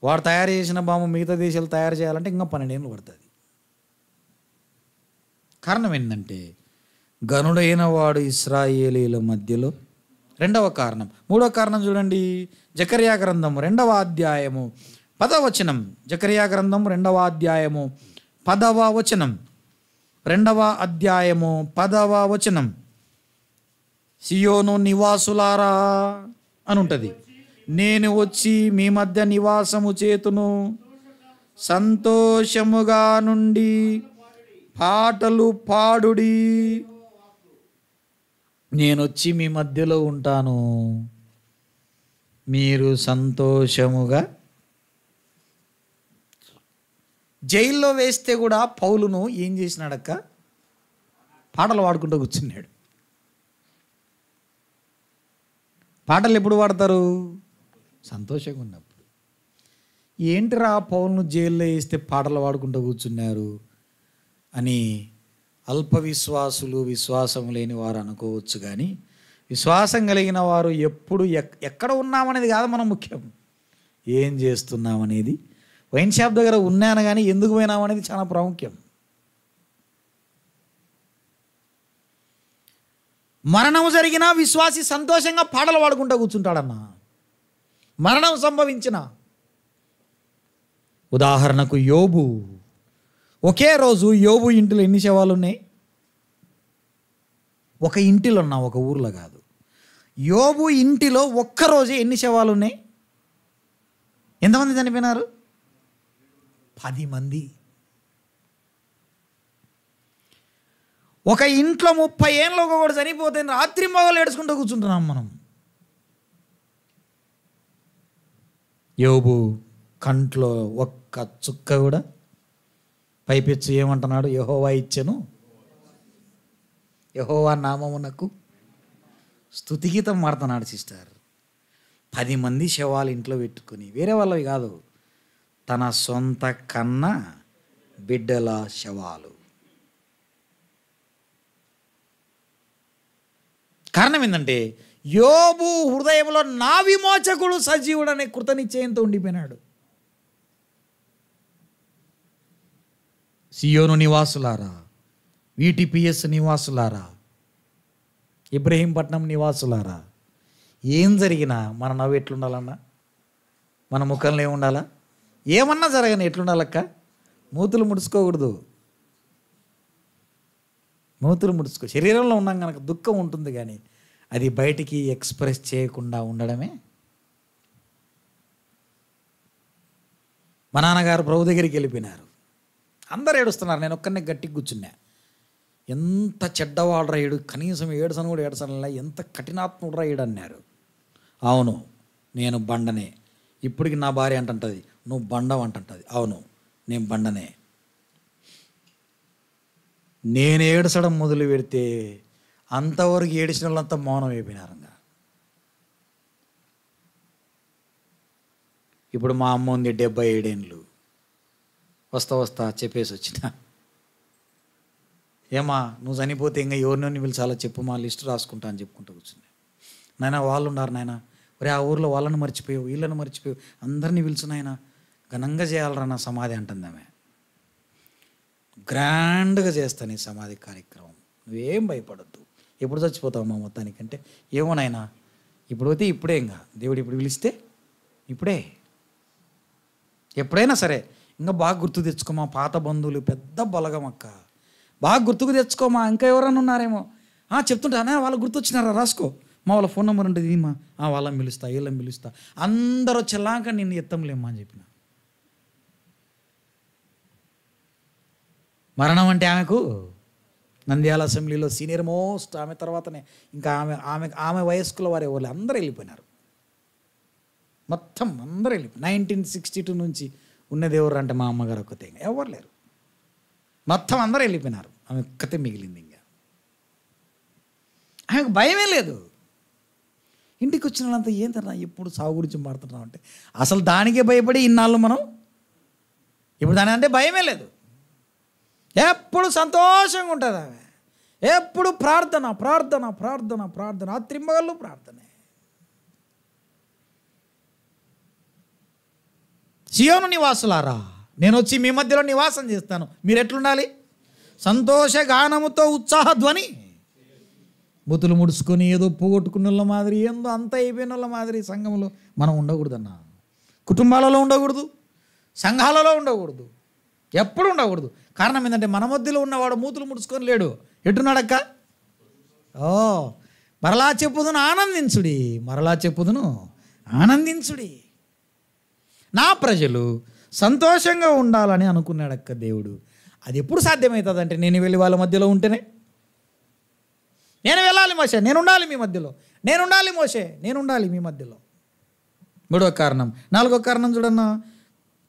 వాడు తయారు చేసిన బాంబు మిగతా దేశాలు తయారు చేయాలంటే ఇంకా 12 ఏళ్ళు పడుతుంది. కారణం ఏంటంటే గనుడైన వాడు ఇశ్రాయేలీల మధ్యలో. రెండవ కారణం. మూడవ కారణం చూడండి, జకర్యా గ్రంథం 2వ అధ్యాయము 10వ వచనం. జకర్యా గ్రంథం 2వ అధ్యాయము 10వ వచనం. 2వ అధ్యాయము 10వ వచనం. సియోను నివాసులారా అని ఉంటుంది. నేను వచ్చి మీ మధ్య నివాసము చేతును, సంతోషముగా నుండి పాటలు పాడుడి. నేను వచ్చి మీ మధ్యలో ఉంటాను, మీరు సంతోషముగా. జైల్లో వేస్తే కూడా పౌలును ఏం చేసినాడక్క? పాటలు పాడుకుంటూ కూర్చున్నాడు. పాటలు ఎప్పుడు పాడతారు? సంతోషంగా ఉన్నప్పుడు. ఏంటిరా పౌలును జైల్లో వేస్తే పాటలు పాడుకుంటూ కూర్చున్నారు అని అల్ప విశ్వాసులు, విశ్వాసం లేని వారు అనుకోవచ్చు. కానీ విశ్వాసం కలిగిన వారు ఎప్పుడు ఎక్కడ ఉన్నామనేది కాదు మనం ముఖ్యం, ఏం చేస్తున్నామనేది. వైన్ షాప్ దగ్గర ఉన్నాను కానీ ఎందుకు పోయినామనేది చాలా ప్రాముఖ్యం. మరణం జరిగినా విశ్వాసి సంతోషంగా పాటలు పాడుకుంటూ కూర్చుంటాడన్న. మరణం సంభవించిన, ఉదాహరణకు యోబు. ఒకే రోజు యోబు ఇంటిలో ఎన్ని శవాలు ఉన్నాయి? ఒక ఇంటిలో ఉన్నా, ఒక ఊర్లో కాదు. యోబు ఇంటిలో ఒక్కరోజే ఎన్ని శవాలు ఉన్నాయి? ఎంతమంది చనిపోయినారు? 10 మంది. ఒక ఇంట్లో 30 ఏళ్ళు ఒకటి చనిపోతే రాత్రి మగలు ఏడుచుకుంటూ కూర్చుంటున్నాం మనం. యోబు కంట్లో ఒక్క చుక్క కూడా, పైపెచ్చు ఏమంటున్నాడు? యెహోవా ఇచ్చెను, యెహోవా నామమునకు స్తుతిగీతం మాడుతున్నాడు సిస్టర్. 10 మంది శవాలు ఇంట్లో పెట్టుకుని, వేరే వాళ్ళవి కాదు, తన సొంత కన్న బిడ్డల శవాలు. కారణం ఏంటంటే యోబు హృదయంలో నా విమోచకుడు సజీవుడు అనే కృతనిశ్చయంతో ఉండిపోయినాడు. సియోను నివాసులారా, VTPS నివాసులారా, ఇబ్రహీంపట్నం నివాసులారా, ఏం జరిగినా మన నవ్వు ఎట్లుండాలన్నా, మన ముఖంలో ఏముండాలా? ఏమన్నా జరగని ఎట్లుండాలక్క? మూతులు ముడుచుకోకూడదు. మూతులు ముడుచుకో. శరీరంలో ఉన్నాం కనుక దుఃఖం ఉంటుంది, కానీ అది బయటికి ఎక్స్ప్రెస్ చేయకుండా ఉండడమే. మా నాన్నగారు ప్రభు దగ్గరికి వెళ్ళిపోయినారు, అందరు ఏడుస్తున్నారు, నేను ఒక్కనే గట్టిగా కూర్చున్నా. ఎంత చెడ్డవాడు రాయుడు, కనీసం ఏడుసను కూడా ఏడుసనలా, ఎంత కఠినాత్ముడు రాయుడు అన్నారు. అవును, నేను బండనే. ఇప్పటికి నా భార్య అంటుంటుంది, నువ్వు బండం అంటుంటుంది. అవును, నేను బండనే. నేను ఏడ్చడం మొదలు పెడితే అంతవరకు ఏడిచిన వాళ్ళంతా మౌనం అయిపోయినారు. ఇప్పుడు మా అమ్మ ఉంది 77 ఏళ్ళు. వస్తా చెప్పేసి వచ్చిన, ఏమా నువ్వు చనిపోతే ఇంకా ఎవరినోని పిలిచాలో చెప్పు, మా లిస్టు రాసుకుంటా అని చెప్పుకుంటూ కూర్చున్నా. నాయన వాళ్ళు ఉన్నారు నాయన, ఒరే ఆ ఊర్లో వాళ్ళని మర్చిపోయావు, వీళ్ళని మర్చిపోయావు, అందరినీ పిలుచు నాయన, ఘనంగా చేయాలరా నా సమాధి అంటుంది ఆమె. గ్రాండ్గా చేస్తాను ఈ సమాధి కార్యక్రమం, నువ్వేం భయపడద్దు. ఎప్పుడు చచ్చిపోతావు మా మొత్తానికంటే, ఏమోనైనా ఇప్పుడు పోతే ఇప్పుడే, ఇంకా దేవుడు ఇప్పుడు పిలిస్తే ఇప్పుడే, ఎప్పుడైనా సరే. ఇంకా బాగా గుర్తు తెచ్చుకోమా, పాత బంధువులు పెద్ద బలగం అక్క, బాగా గుర్తుకు తెచ్చుకోమా. ఇంకా ఎవరైనా ఉన్నారేమో చెప్తుంటా, వాళ్ళు గుర్తొచ్చినారా రాసుకో, మా వాళ్ళ ఫోన్ నెంబర్ ఉంటుంది, మా వాళ్ళని పిలుస్తా, వీళ్ళని పిలుస్తా, అందరూ వచ్చేలాక నిన్ను ఎత్తంలేమ్మా అని చెప్పిన. మరణం అంటే ఆమెకు నంద్యాల అసెంబ్లీలో సీనియర్ మోస్ట్ ఆమె తర్వాతనే ఇంకా ఆమె వయస్కుల వారు ఎవరు అందరూ వెళ్ళిపోయినారు. మొత్తం అందరూ వెళ్ళిపోయి 1962 నుంచి ఉన్నది ఎవరు అంటే మా అమ్మగారు ఒక్కతే, ఎవరు లేరు, మొత్తం అందరూ వెళ్ళిపోయినారు. ఆమె ఒక్కతే మిగిలింది. ఇంకా ఆమెకు భయమే లేదు. ఇంటికి వచ్చిన వాళ్ళంతా ఏంటన్నా ఎప్పుడు సాగు గురించి మాడుతున్నాం అంటే, అసలు దానికే భయపడి ఇన్నాళ్ళు మనం, ఇప్పుడు దాని అంటే భయమే లేదు, ఎప్పుడు సంతోషంగా ఉంటుంది ఆమె. ఎప్పుడు ప్రార్థన ప్రార్థన ప్రార్థన ప్రార్థన, రాత్రింబగళ్ళు ప్రార్థనే. సియోను నివాసులారా, నేను వచ్చి మీ మధ్యలో నివాసం చేస్తాను. మీరు ఎట్లుండాలి? సంతోష గానముతో ఉత్సాహ ధ్వని. బుతులు ముడుచుకొని ఏదో పోగొట్టుకున్న వాళ్ళ మాదిరి, ఏందో అంత అయిపోయిన వాళ్ళ మాదిరి సంఘంలో మనం ఉండకూడదన్నా. కుటుంబాలలో ఉండకూడదు, సంఘాలలో ఉండకూడదు, ఎప్పుడు ఉండకూడదు. కారణం ఏంటంటే మన మధ్యలో ఉన్నవాడు మూతులు ముడుచుకొని లేడు. ఎట్టున్నాడక్క? మరలా చెప్పుదును ఆనందించుడి, మరలా చెప్పుదును ఆనందించుడి. నా ప్రజలు సంతోషంగా ఉండాలని అనుకున్నాడక్క దేవుడు. అది ఎప్పుడు సాధ్యమవుతుంది అంటే నేను వెళ్ళి వాళ్ళ మధ్యలో ఉంటేనే. నేను వెళ్ళాలి మోషే, నేను ఉండాలి మీ మధ్యలో, నేను ఉండాలి మోషే, నేను ఉండాలి మీ మధ్యలో. 3వ కారణం. 4వ కారణం చూడన్నా,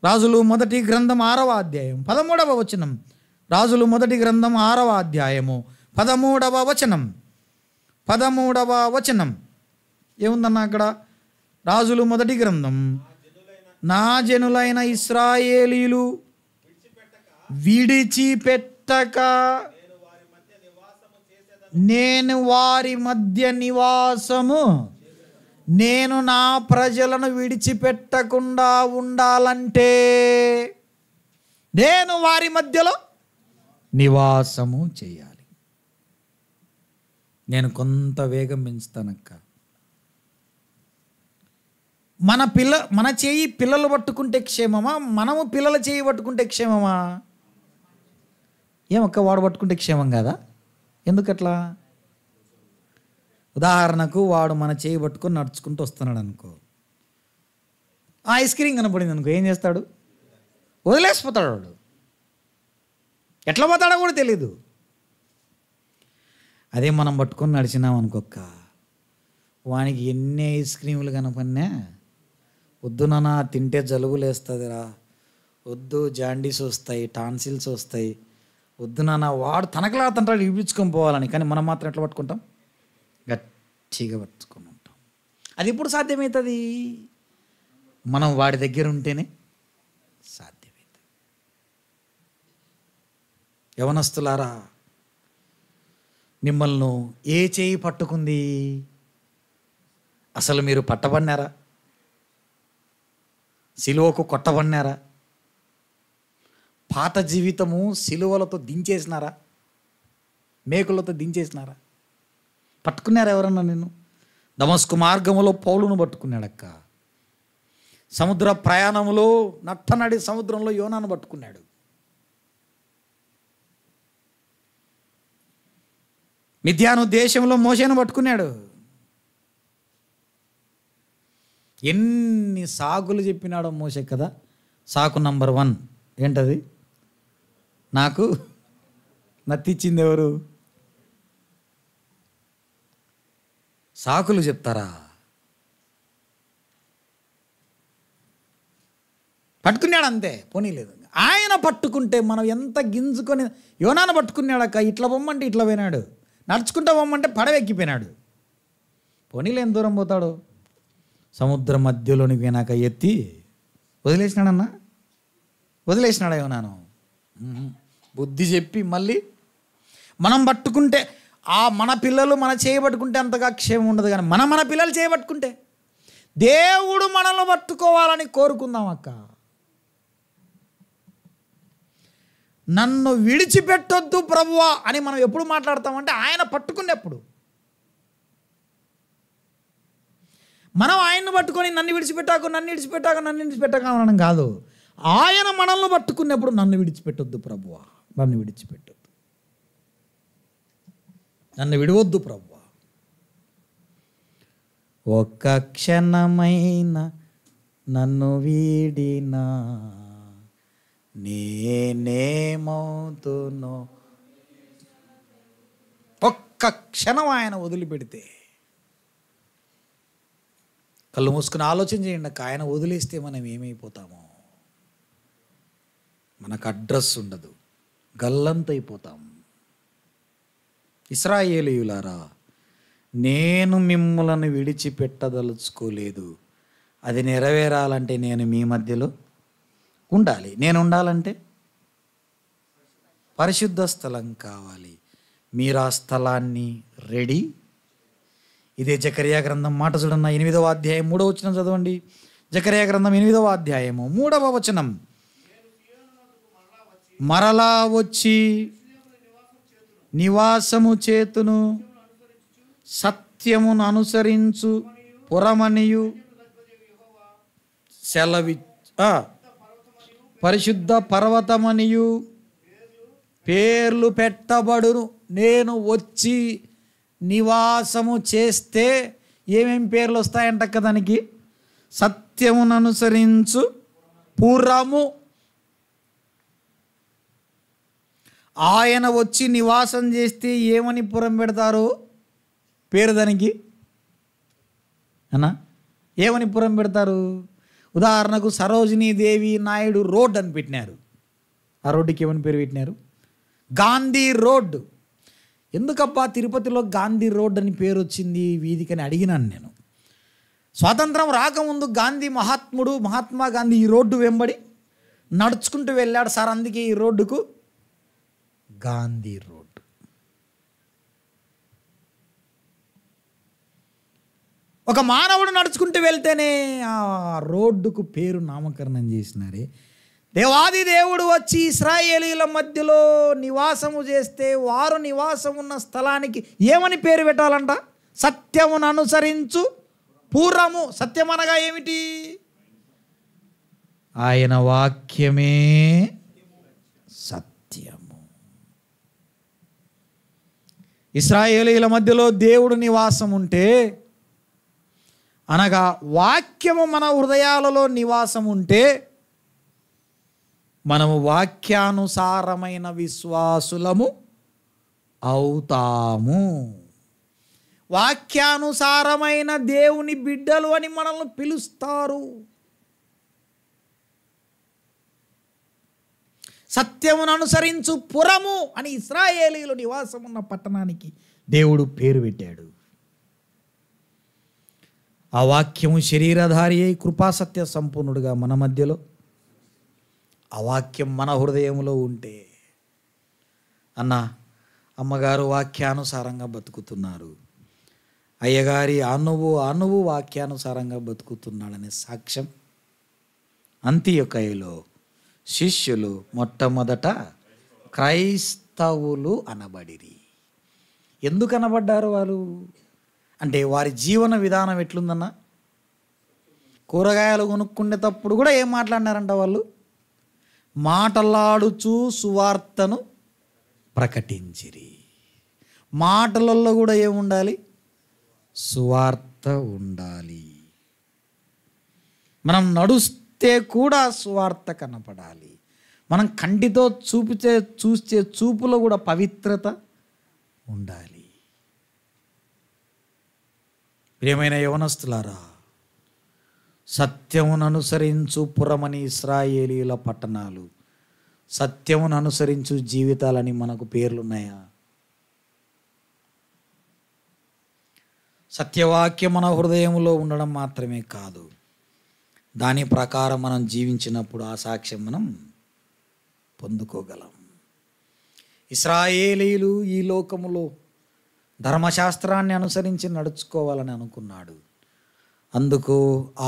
రాజులు మొదటి గ్రంథం 6వ అధ్యాయం 13వ వచనం. రాజులు మొదటి గ్రంథం 6వ అధ్యాయము 13వ వచనం. 13వ వచనం ఏముందన్నా అక్కడ? రాజులు మొదటి గ్రంథం, నా జనులైన ఇశ్రాయేలీలు విడిచిపెట్టక నేను వారి మధ్య నివాసము, నేను నా ప్రజలను విడిచిపెట్టకుండా ఉండాలంటే నేను వారి మధ్యలో నివాసము చేయాలి. నేను కొంత వేగం పెంచుతానక్క. మన చేయి పిల్లలు పట్టుకుంటే క్షేమమా, మనము పిల్లల చేయి పట్టుకుంటే క్షేమమా? ఏమక్క వాడు పట్టుకుంటే క్షేమం కాదా? ఎందుకట్లా? ఉదాహరణకు వాడు మన చేయి పట్టుకొని నడుచుకుంటూ వస్తున్నాడు అనుకో, ఆ ఐస్ క్రీమ్ కనపడింది అనుకో, ఏం చేస్తాడు? వదిలేసిపోతాడు. వాడు ఎట్లా పోతాడో కూడా తెలీదు. అదే మనం పట్టుకొని నడిచినాం అనుకోక్క, వానికి ఎన్ని ఐస్ క్రీములు కనపడినా వద్దు నాన్న, తింటే జలుబులు వేస్తుందిరా, వద్దు జాండీస్ వస్తాయి, టాన్సిల్స్ వస్తాయి, వద్దు నాన్న, వాడు తనకలాడుతుంటాడు ఇప్పించుకొని పోవాలని. కానీ మనం మాత్రం ఎట్లా పట్టుకుంటాం? గట్టిగా పట్టుకొని ఉంటాం. అది ఎప్పుడు సాధ్యమవుతుంది? మనం వాడి దగ్గర ఉంటేనే సాధ్యమవుతుంది. యవనస్తులారా, మిమ్మల్ని ఏ చేయి పట్టుకుంది? అసలు మీరు పట్టబడినారా? సిలువకు కొట్టబడినారా? పాత జీవితము సిలువలతో దించేసినారా? మేకులతో దించేసినారా? పట్టుకున్నారా ఎవరన్నా నిన్ను? దమస్కు మార్గములో పౌలును పట్టుకున్నాడక్క. సముద్ర ప్రయాణములో నట్టనడి సముద్రంలో యోనాను పట్టుకున్నాడు. మిద్యాను దేశంలో మోషేను పట్టుకున్నాడు. ఎన్ని సాకులు చెప్పినాడో మోషే కదా. సాకు నంబర్ 1 ఏంటది? నాకు నత్తిచ్చింది ఎవరు? సాకులు చెప్తారా? పట్టుకున్నాడు అంతే, పోనీలేదు. ఆయన పట్టుకుంటే మనం ఎంత గింజుకొని, యోనాను పట్టుకున్నాడక్క. ఇట్లా పొమ్మంటే ఇట్లా పోయినాడు, నడుచుకుంటా పొమ్మంటే పడవెక్కిపోయినాడు. పోనీలే, ఎంత దూరం పోతాడు? సముద్రం మధ్యలోనికి పోయినాక ఎత్తి వదిలేసినాడన్నా, వదిలేసినాడు యోనాను. బుద్ధి చెప్పి మళ్ళీ మనం పట్టుకుంటే, మన పిల్లలు మన చేయబట్టుకుంటే అంతగా క్షేమం ఉండదు. కానీ మన పిల్లలు చేయబట్టుకుంటే దేవుడు మనల్ని పట్టుకోవాలని కోరుకుందాం అక్క. నన్ను విడిచిపెట్టొద్దు ప్రభువా అని మనం ఎప్పుడు మాట్లాడతామంటే ఆయన పట్టుకున్నప్పుడు. మనం ఆయన్ను పట్టుకొని నన్ను విడిచిపెట్టాకు, నన్ను విడిచిపెట్టాక, నన్ను విడిచిపెట్టాక అనడం కాదు. ఆయన మనల్ని పట్టుకున్నప్పుడు నన్ను విడిచిపెట్టొద్దు ప్రభువా, నన్ను విడిచిపెట్టొద్దు, నన్ను విడవద్దు ప్రభువా. ఒక్క క్షణమైన నన్ను వీడినా నేనేమవుతునో. ఒక్క క్షణం ఆయన వదిలిపెడితే, కళ్ళు మూసుకుని ఆలోచన చేయండి అక్క. ఆయన వదిలేస్తే మనం ఏమైపోతామో. మనకు అడ్రస్ ఉండదు, గల్లంతైపోతాం. ఇశ్రాయేలీయులారా, నేను మిమ్మల్ని విడిచిపెట్టదలుచుకోలేదు. అది నెరవేరాలంటే నేను మీ మధ్యలో ఉండాలి. నేను ఉండాలంటే పరిశుద్ధ స్థలం కావాలి. మీరు ఆ స్థలాన్ని రెడీ. ఇదే జకర్యా గ్రంథం మాట చూడన్న 8వ అధ్యాయం 3వ వచనం చదవండి. జకర్యా గ్రంథం 8వ అధ్యాయము 3వ వచనం. మరలా వచ్చి నివాసము చేతును, సత్యమును అనుసరించు పురమనియు పరిశుద్ధ పర్వతమనియు పేర్లు పెట్టబడును. నేను వచ్చి నివాసము చేస్తే ఏమేం పేర్లు వస్తాయంట దానికి? సత్యమును అనుసరించు పురము. ఆయన వచ్చి నివాసం చేస్తే ఏమని పురం పెడతారు? పేరు దానికి అన్నా ఏమని పురం పెడతారు? ఉదాహరణకు సరోజినీదేవి నాయుడు రోడ్ అని పెట్టినారు. ఆ రోడ్డుకి ఏమని పేరు పెట్టినారు? గాంధీ రోడ్. ఎందుకబ్బా తిరుపతిలో గాంధీ రోడ్ అని పేరు వచ్చింది వీధికని అడిగినాను నేను. స్వాతంత్రం రాకముందు మహాత్మా గాంధీ ఈ రోడ్డు వెంబడి నడుచుకుంటూ వెళ్ళాడు సార్, అందుకే ఈ రోడ్డుకు గాంధీ రోడ్. ఒక మానవుడు నడుచుకుంటూ వెళ్తేనే ఆ రోడ్డుకు పేరు నామకరణం చేసినారే. దేవాది దేవుడు వచ్చి ఇశ్రాయేలీల మధ్యలో నివాసము చేస్తే వారు నివాసం ఉన్న స్థలానికి ఏమని పేరు పెట్టాలంట? సత్యమును అనుసరించు పురము. సత్యం అనగా ఏమిటి? ఆయన వాక్యమే సత్యము. ఇశ్రాయేలీల మధ్యలో దేవుడు నివాసం ఉంటే, అనగా వాక్యము మన హృదయాలలో నివాసం ఉంటే, మనము వాక్యానుసారమైన విశ్వాసులము అవుతాము. వాక్యానుసారమైన దేవుని బిడ్డలు అని మనల్ని పిలుస్తారు. సత్యమును అనుసరించు పురము అని ఇశ్రాయేలీయులు నివాసం ఉన్న పట్టణానికి దేవుడు పేరు పెట్టాడు. ఆ వాక్యము శరీరధారి అయి కృపాసత్య సంపూర్ణుడుగా మన మధ్యలో, ఆ వాక్యం మన హృదయంలో ఉంటే, అమ్మగారు వాక్యానుసారంగా బతుకుతున్నారు, అయ్యగారి అణువు వాక్యానుసారంగా బతుకుతున్నాడనే సాక్ష్యం అంతియొకయలో శిష్యులు మొట్టమొదట క్రైస్తవులు అనబడిరి. ఎందుకు అనబడ్డారు వారు అంటే, వారి జీవన విధానం ఎట్లుందన్న? కూరగాయలు కొనుక్కునేటప్పుడు కూడా ఏం మాట్లాడినారంట వాళ్ళు? మాటలాడుచూ సువార్తను ప్రకటించిరి. మాటలలో కూడా ఏముండాలి? సువార్త ఉండాలి. మనం నడుస్తే కూడా సువార్త కనపడాలి. మనం కంటితో చూసే చూపులో కూడా పవిత్రత ఉండాలి. ప్రియమైన యవనస్తులారా, సత్యమును అనుసరించు పురమని ఇశ్రాయేలీయుల పట్టణాలు, సత్యమును అనుసరించు జీవితాలని మనకు పేర్లున్నాయా? సత్యవాక్యం మన హృదయంలో ఉండడం మాత్రమే కాదు, దాని ప్రకారం మనం జీవించినప్పుడు ఆ సాక్ష్యం మనం పొందుకోగలం. ఇశ్రాయేలీయులు ఈ లోకములో ధర్మశాస్త్రాన్ని అనుసరించి నడుచుకోవాలని అనుకున్నాడు. అందుకు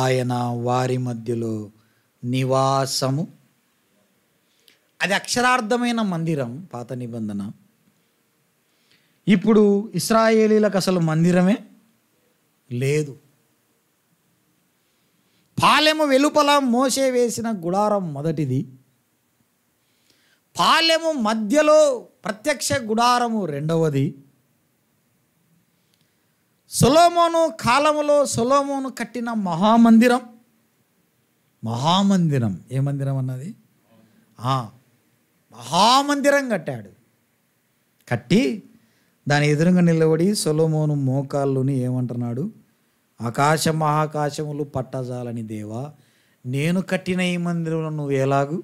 ఆయన వారి మధ్యలో నివాసము, అది అక్షరార్థమైన మందిరం పాత నిబంధన. ఇప్పుడు ఇశ్రాయేలీలకు అసలు మందిరమే లేదు. పాలెము వెలుపల మోషే వేసిన గుడారం మొదటిది, పాలెము మధ్యలో ప్రత్యక్ష గుడారము రెండవది. సొలొమోను కాలములో సొలొమోను కట్టిన మహామందిరం. ఏ మందిరం అన్నది? మహామందిరం కట్టాడు. కట్టి దాని ఎదురుగా నిలబడి సొలొమోను మోకాళ్ళుని ఏమంటున్నాడు? మహాకాశములు పట్టజాలని దేవా, నేను కట్టిన ఈ మందిరంలో నువ్వు ఎలాగు?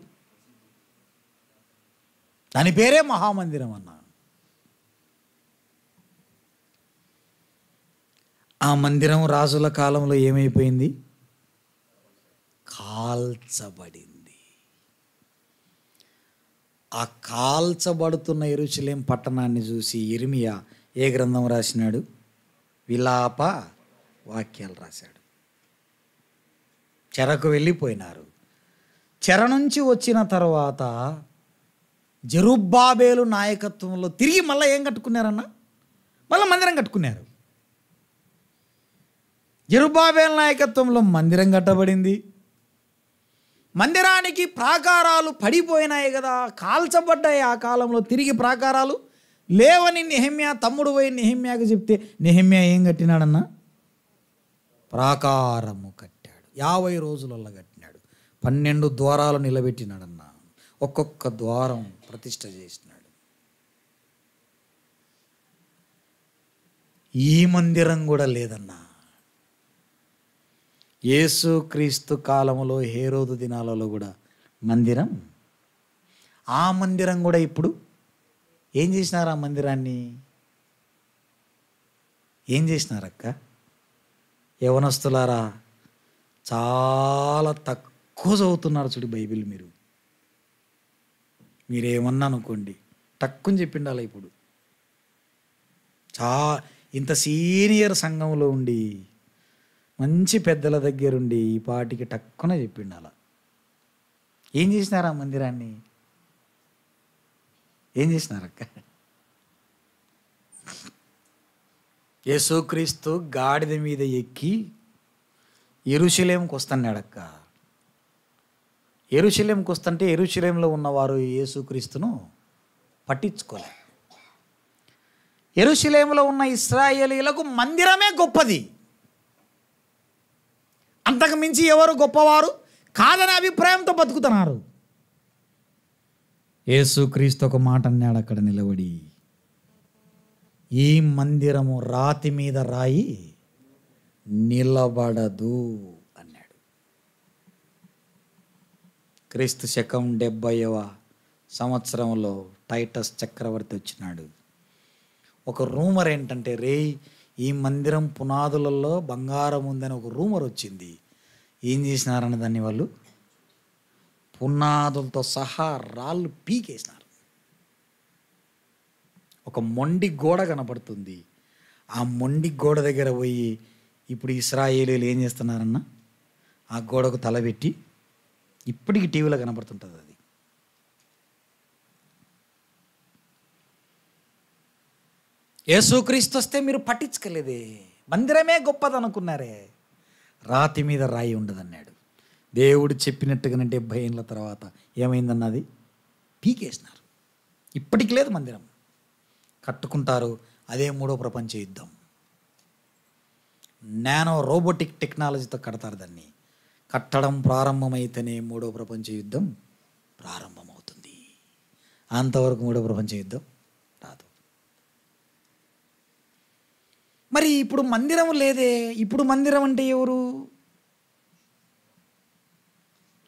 దాని పేరే మహామందిరం అన్నా. ఆ మందిరం రాజుల కాలంలో ఏమైపోయింది? కాల్చబడింది. ఆ కాల్చబడుతున్న యెరూషలేం పట్టణాన్ని చూసి యిర్మీయా ఏ గ్రంథం రాసినాడు? విలాప వాక్యాలు రాశాడు. చెరకు వెళ్ళిపోయినారు. చెర నుంచి వచ్చిన తర్వాత జెరుబ్బాబేలు నాయకత్వంలో తిరిగి మళ్ళీ ఏం కట్టుకున్నారన్న? మళ్ళీ మందిరం కట్టుకున్నారు. జెరుబ్బాబేలు నాయకత్వంలో మందిరం కట్టబడింది. మందిరానికి ప్రాకారాలు పడిపోయినాయి కదా, కాల్చబడ్డాయి. ఆ కాలంలో తిరిగి ప్రాకారాలు లేవని నెహెమ్యా తమ్ముడు పోయి నెహెమ్యాకు చెప్తే నెహెమ్యా ఏం కట్టినాడన్నా? ప్రాకారము కట్టాడు. 50 రోజులలో కట్టినాడు. 12 ద్వారాలు నిలబెట్టినాడన్నా. ఒక్కొక్క ద్వారం ప్రతిష్ఠ చేసినాడు. ఈ మందిరం కూడా లేదన్నా. యేసుక్రీస్తు కాలంలో హేరోదు దినాలలో కూడా మందిరం, ఆ మందిరం కూడా ఇప్పుడు ఏం చేసినారు? ఆ మందిరాన్ని ఏం చేసినారక్క? యవనస్తులారా, చాలా తక్కువ చదువుతున్నారు చూడు బైబిల్. మీరేమన్నా అనుకోండి, టక్కుని చెప్పిండాలి. ఇప్పుడు ఇంత సీనియర్ సంఘంలో ఉండి మంచి పెద్దల దగ్గరుండి ఈ పాటికి టక్కున చెప్పిండాల. ఏం చేసినారు? ఆ మందిరాన్ని ఏం చేసినారక్క? యేసుక్రీస్తు గాడిద మీద ఎక్కి యెరూషలేంకి వస్తున్నాడక్క. యెరూషలేంకి వస్తుంటే యెరూషలేంలో ఉన్నవారు యేసుక్రీస్తును పట్టించుకోలే. యెరూషలేంలో ఉన్న ఇశ్రాయేలీయులకు మందిరమే గొప్పది, అంతకు మించి ఎవరు గొప్పవారు కాదనే అభిప్రాయంతో బతుకుతున్నారు. యేసుక్రీస్తు ఒక మాట అన్నాడు అక్కడ నిలబడి, ఈ మందిరము రాతి మీద రాయి నిలబడదు అన్నాడు. క్రీస్తు శకం 70వ సంవత్సరంలో టైటస్ చక్రవర్తి వచ్చినాడు. ఒక రూమర్ ఏంటంటే, ఈ మందిరం పునాదులలో బంగారం ఉందని ఒక రూమర్ వచ్చింది. ఏం చేసినారన్న దాన్ని వాళ్ళు పునాదులతో సహా రాళ్ళు పీకేసినారు. ఒక మొండి గోడ కనపడుతుంది. ఆ మొండి గోడ దగ్గర పోయి ఇప్పుడు ఇశ్రాయేలీయులు ఏం చేస్తున్నారన్న? ఆ గోడకు తలబెట్టి, ఇప్పటికి టీవీలో కనపడుతుంటుంది అది. యేసుక్రీస్తు వస్తే మీరు పట్టించుకోలేదే, మందిరమే గొప్పదనుకున్నారే. రాతి మీద రాయి ఉండదన్నాడు. దేవుడు చెప్పినట్టుగానే 70 ఏళ్ళ తర్వాత ఏమైందన్నది పీకేసినారు. ఇప్పటికి లేదు మందిరం. కట్టుకుంటారు. అదే 3వ ప్రపంచ యుద్ధం. నానో రోబోటిక్ టెక్నాలజీతో కడతారు దాన్ని. కట్టడం ప్రారంభమైతేనే 3వ ప్రపంచ యుద్ధం ప్రారంభమవుతుంది. అంతవరకు 3వ ప్రపంచ యుద్ధం రాదు. మరి ఇప్పుడు మందిరం లేదే. ఇప్పుడు మందిరం అంటే ఎవరు?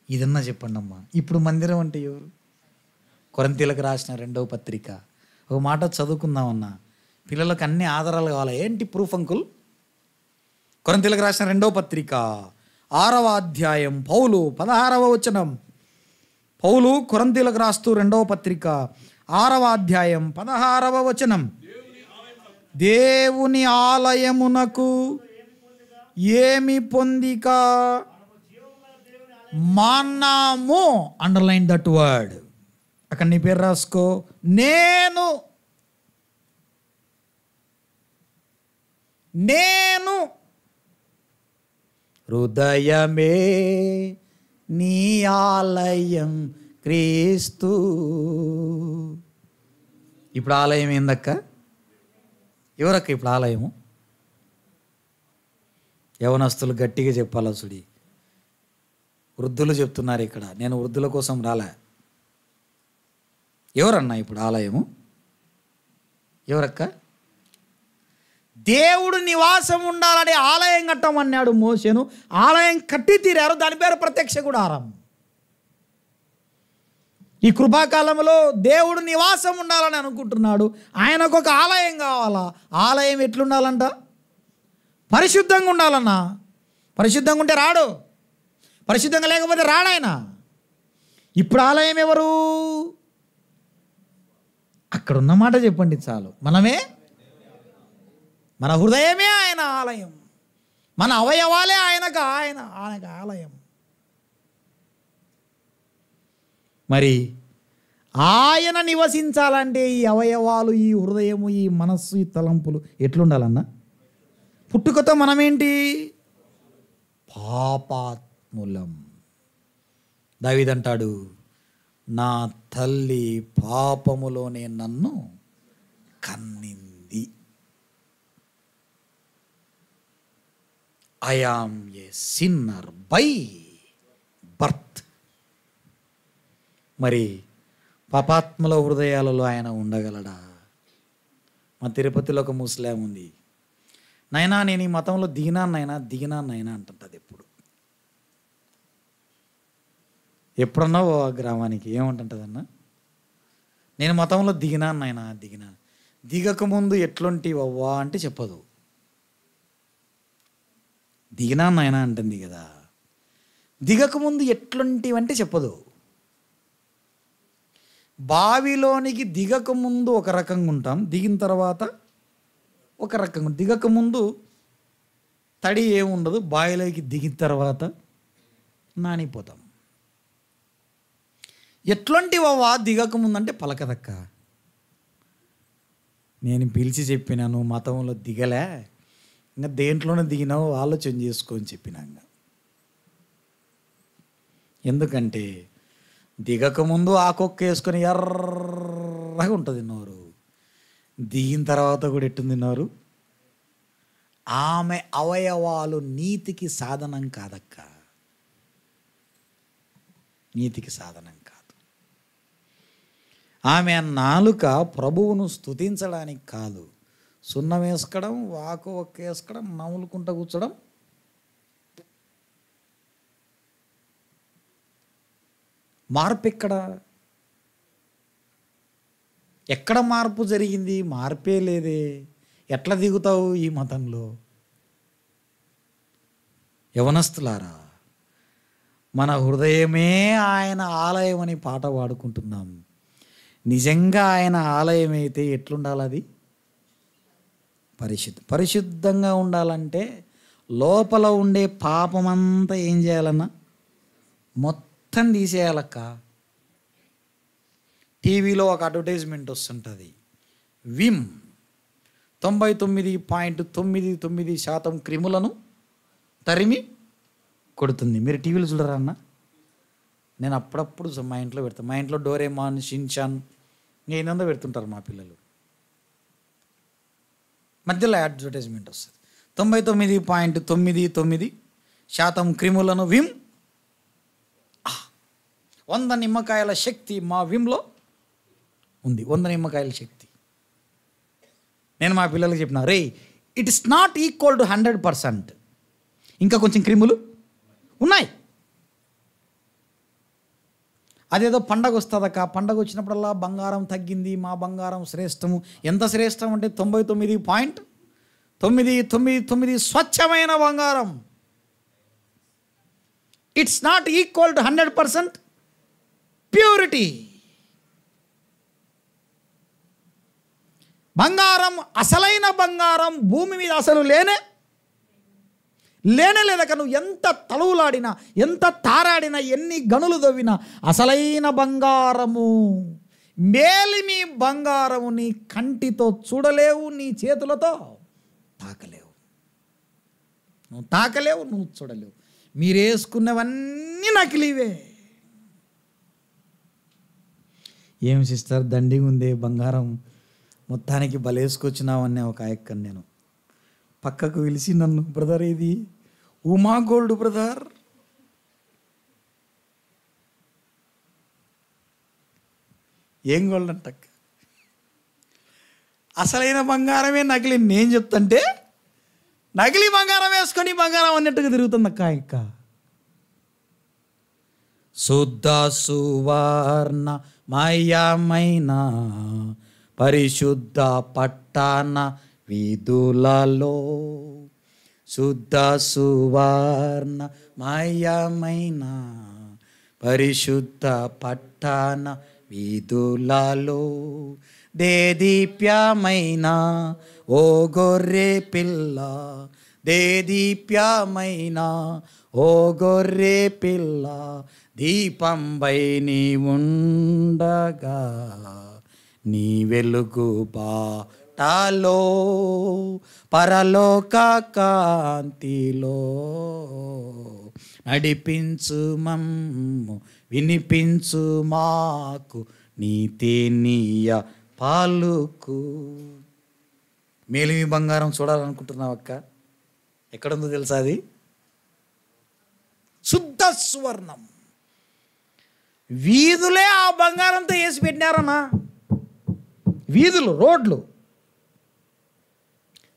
ఇదన్నా చెప్పండి అమ్మా, ఇప్పుడు మందిరం అంటే ఎవరు? కొరింథీయులకు రాసిన 2వ పత్రిక ఒక మాట చదువుకుందామన్నా. పిల్లలకు అన్ని ఆధారాలు కావాలి. ఏంటి ప్రూఫ్ అంకుల్? కొరింథీయులకు రాసిన 2వ పత్రిక 6వ అధ్యాయం పౌలు 16వ వచనం. పౌలు కొరింథీయులకు రాస్తూ 2వ పత్రిక 6వ అధ్యాయం 16వ వచనం. దేవుని ఆలయమునకు ఏమి పొందిక మనము, అండర్లైన్ దట్ వర్డ్, అక్కడ నీ పేరు రాసుకో. నేను హృదయమే నీ ఆలయం క్రీస్తు. ఇప్పుడు ఆలయం ఏందక్క? ఎవరక్క ఇప్పుడు ఆలయము? యవనస్తులు గట్టిగా చెప్పాలా సుడి. వృద్ధులు చెప్తున్నారు ఇక్కడ. నేను వృద్ధుల కోసం రాలే. ఎవరన్నా ఇప్పుడు ఆలయము? ఎవరక్క? దేవుడు నివాసం ఉండాలని ఆలయం కట్టమన్నాడు మోషేను. ఆలయం కట్టి తీరారు. దాని పేరు ప్రత్యక్ష గుడారం. ఈ కృపాకాలంలో దేవుడు నివాసం ఉండాలని అనుకుంటున్నాడు. ఆయనకు ఒక ఆలయం కావాలా. ఆలయం ఎట్లుండాలంట? పరిశుద్ధంగా ఉండాలన్నా. పరిశుద్ధంగా ఉంటే రాడు, పరిశుద్ధంగా లేకపోతే రాడాయన. ఇప్పుడు ఆలయం ఎవరు? అక్కడ ఉన్నమాట చెప్పండి చాలు. మన హృదయమే ఆయన ఆలయం, మన అవయవాలే ఆయనకు ఆలయం. మరి ఆయన నివసించాలంటే ఈ అవయవాలు, ఈ హృదయము, ఈ మనస్సు, ఈ తలంపులు ఎట్లుండాలన్నా? పుట్టుకతో మనమేంటి? పాపాత్ములం. దావీదంటాడు, నా తల్లి పాపములోనే నన్ను కన్నింది. I am a sinner by birth. మరి పాపాత్ముల హృదయాలలో ఆయన ఉండగలడా? మా తిరుపతిలో ఒక ముస్లాం ఉంది. నైనా నేను ఈ మతంలో దిగినాన్నైనా అంటుంటుంది. ఎప్పుడన్నా ఓ గ్రామానికి ఏమంటుంటుందన్నా, నేను మతంలో దిగినాను. దిగకముందు ఎట్లుంటివవ్వా అంటే చెప్పదు. దిగినాన్నైనా అంటుంది కదా, దిగకముందు ఎట్లుంటివంటే చెప్పదు. బావిలోనికి దిగకముందు ఒక రకంగా ఉంటాం, దిగిన తర్వాత ఒక రకంగా. దిగకముందు తడి ఏముండదు, బావిలోకి దిగిన తర్వాత నానిపోతాం. ఎట్లాంటివా దిగకముందంటే పలకదక్క. నేను పిలిచి చెప్పినాను, మతంలో దిగలే, ఇంకా దేంట్లోనే దిగినావు ఆలోచన చేసుకో అని చెప్పినాక. ఎందుకంటే దిగకముందు ఆకొక్క వేసుకొని ఎర్రగా ఉంటుంది నోరు, దిగిన తర్వాత కూడా ఎట్టుంది నోరు? ఆమె అవయవాలు నీతికి సాధనం కాదక్క, నీతికి సాధనం కాదు. ఆమె నాలుక ప్రభువును స్తుతించడానికి కాదు, సున్నం వేసుకోవడం, వాకు ఒక్క వేసుకోవడం, నములుకుంటూ కూర్చోడం. మార్పు ఎక్కడ మార్పు జరిగింది? మార్పే లేదే. ఎట్లా దిగుతావు ఈ మతంలో? యవనస్తులారా, మన హృదయమే ఆయన ఆలయం అని పాట పాడుకుంటున్నాం. నిజంగా ఆయన ఆలయం అయితే ఎట్లుండాలి? అది పరిశుద్ధంగా ఉండాలంటే లోపల ఉండే పాపమంతా ఏం చేయాలన్నా? మొత్తం తీసేయాలక్క. టీవీలో ఒక అడ్వర్టైజ్మెంట్ వస్తుంటుంది, విమ్ 99.99% క్రిములను తరిమి కొడుతుంది. మీరు టీవీలో చూడరా అన్న? నేను అప్పుడప్పుడు మా ఇంట్లో పెడతాను. మా ఇంట్లో డోరేమాన్, షిన్చాన్ నేనందో పెడుతుంటారు మా పిల్లలు. మధ్యలో అడ్వర్టైజ్మెంట్ వస్తుంది, 99.99% క్రిములను విమ్, 100 నిమ్మకాయల శక్తి మా విమ్లో ఉంది. 100 నిమ్మకాయల శక్తి. నేను మా పిల్లలకి చెప్పిన, రే it is not equal to 100%, ఇంకా కొంచెం క్రిములు ఉన్నాయి. అదేదో పండగ వస్తుందక్క, పండగ వచ్చినప్పుడల్లా బంగారం తగ్గింది, మా బంగారం శ్రేష్టము. ఎంత శ్రేష్టం అంటే 99.999 స్వచ్ఛమైన బంగారం. It's not equal to 100% purity. బంగారం, అసలైన బంగారం భూమి మీద అసలు లేనే లేదక. నువ్వు ఎంత తలువులాడినా, ఎంత తారాడినా, ఎన్ని గనులు దవ్వినా అసలైన బంగారము, మేలిమి బంగారము నీ కంటితో చూడలేవు, నీ చేతులతో తాకలేవు. నువ్వు తాకలేవు, నువ్వు చూడలేవు. మీరు వేసుకున్నవన్నీ నకిలీవే. ఏం సిస్టర్ దండిగా ఉంది బంగారం, మొత్తానికి బలేసుకొచ్చినావన్నే ఒక ఆయక్కని నేను పక్కకు పిలిచి నన్ను, బ్రదర్ ఇది ఉమా గోల్డ్ బ్రదర్. ఏం గోల్డ్ అంటక్క? అసలైన బంగారమే నకిలీ. నేను చెప్తుంటే నకిలీ బంగారం వేసుకొని బంగారం అన్నట్టుగా తిరుగుతుంది అక్క. ఇక్క శుద్ధ సువర్ణ మయమైన పరిశుద్ధ పట్టణ వీధులలో, శుద్ధ సువర్ణ మయమైన పరిశుద్ధ పట్టణ వీధులలో దేదీప్యమైన ఓ గొర్రె పిల్ల, దేదీప్యమైన ఓ గొర్రె పిల్ల, దీపంపై నీ ఉండగా నీ వెలుగు బాటలో పరలోక కాంతిలో నడిపించు మమ్ము, వినిపించు మాకు నీ తేనీయ పాలుకు. మేలిమి బంగారం చూడాలనుకుంటున్నావు అక్క? ఎక్కడుందో తెలుసా? అది శుద్ధ సువర్ణం. వీధులే ఆ బంగారంతో వేసి పెట్టినారన్నా. వీధులు, రోడ్లు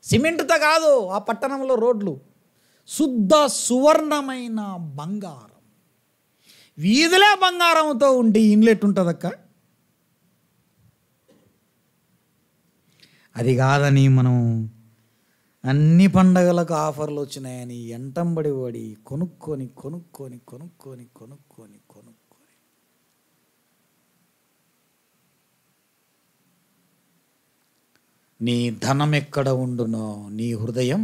సిమెంట్తో కాదు, ఆ పట్టణంలో రోడ్లు శుద్ధ సువర్ణమైన బంగారం. వీధులే బంగారంతో ఉంటే ఇండ్లు ఎట్టుంటుందక్క? అది కాదని మనం అన్ని పండగలకు ఆఫర్లు వచ్చినాయని ఎంటంబడి పడి కొనుక్కొని కొనుక్కొని కొనుక్కొని కొనుక్కొని కొనుక్కొని నీ ధనం ఎక్కడ ఉండునో నీ హృదయం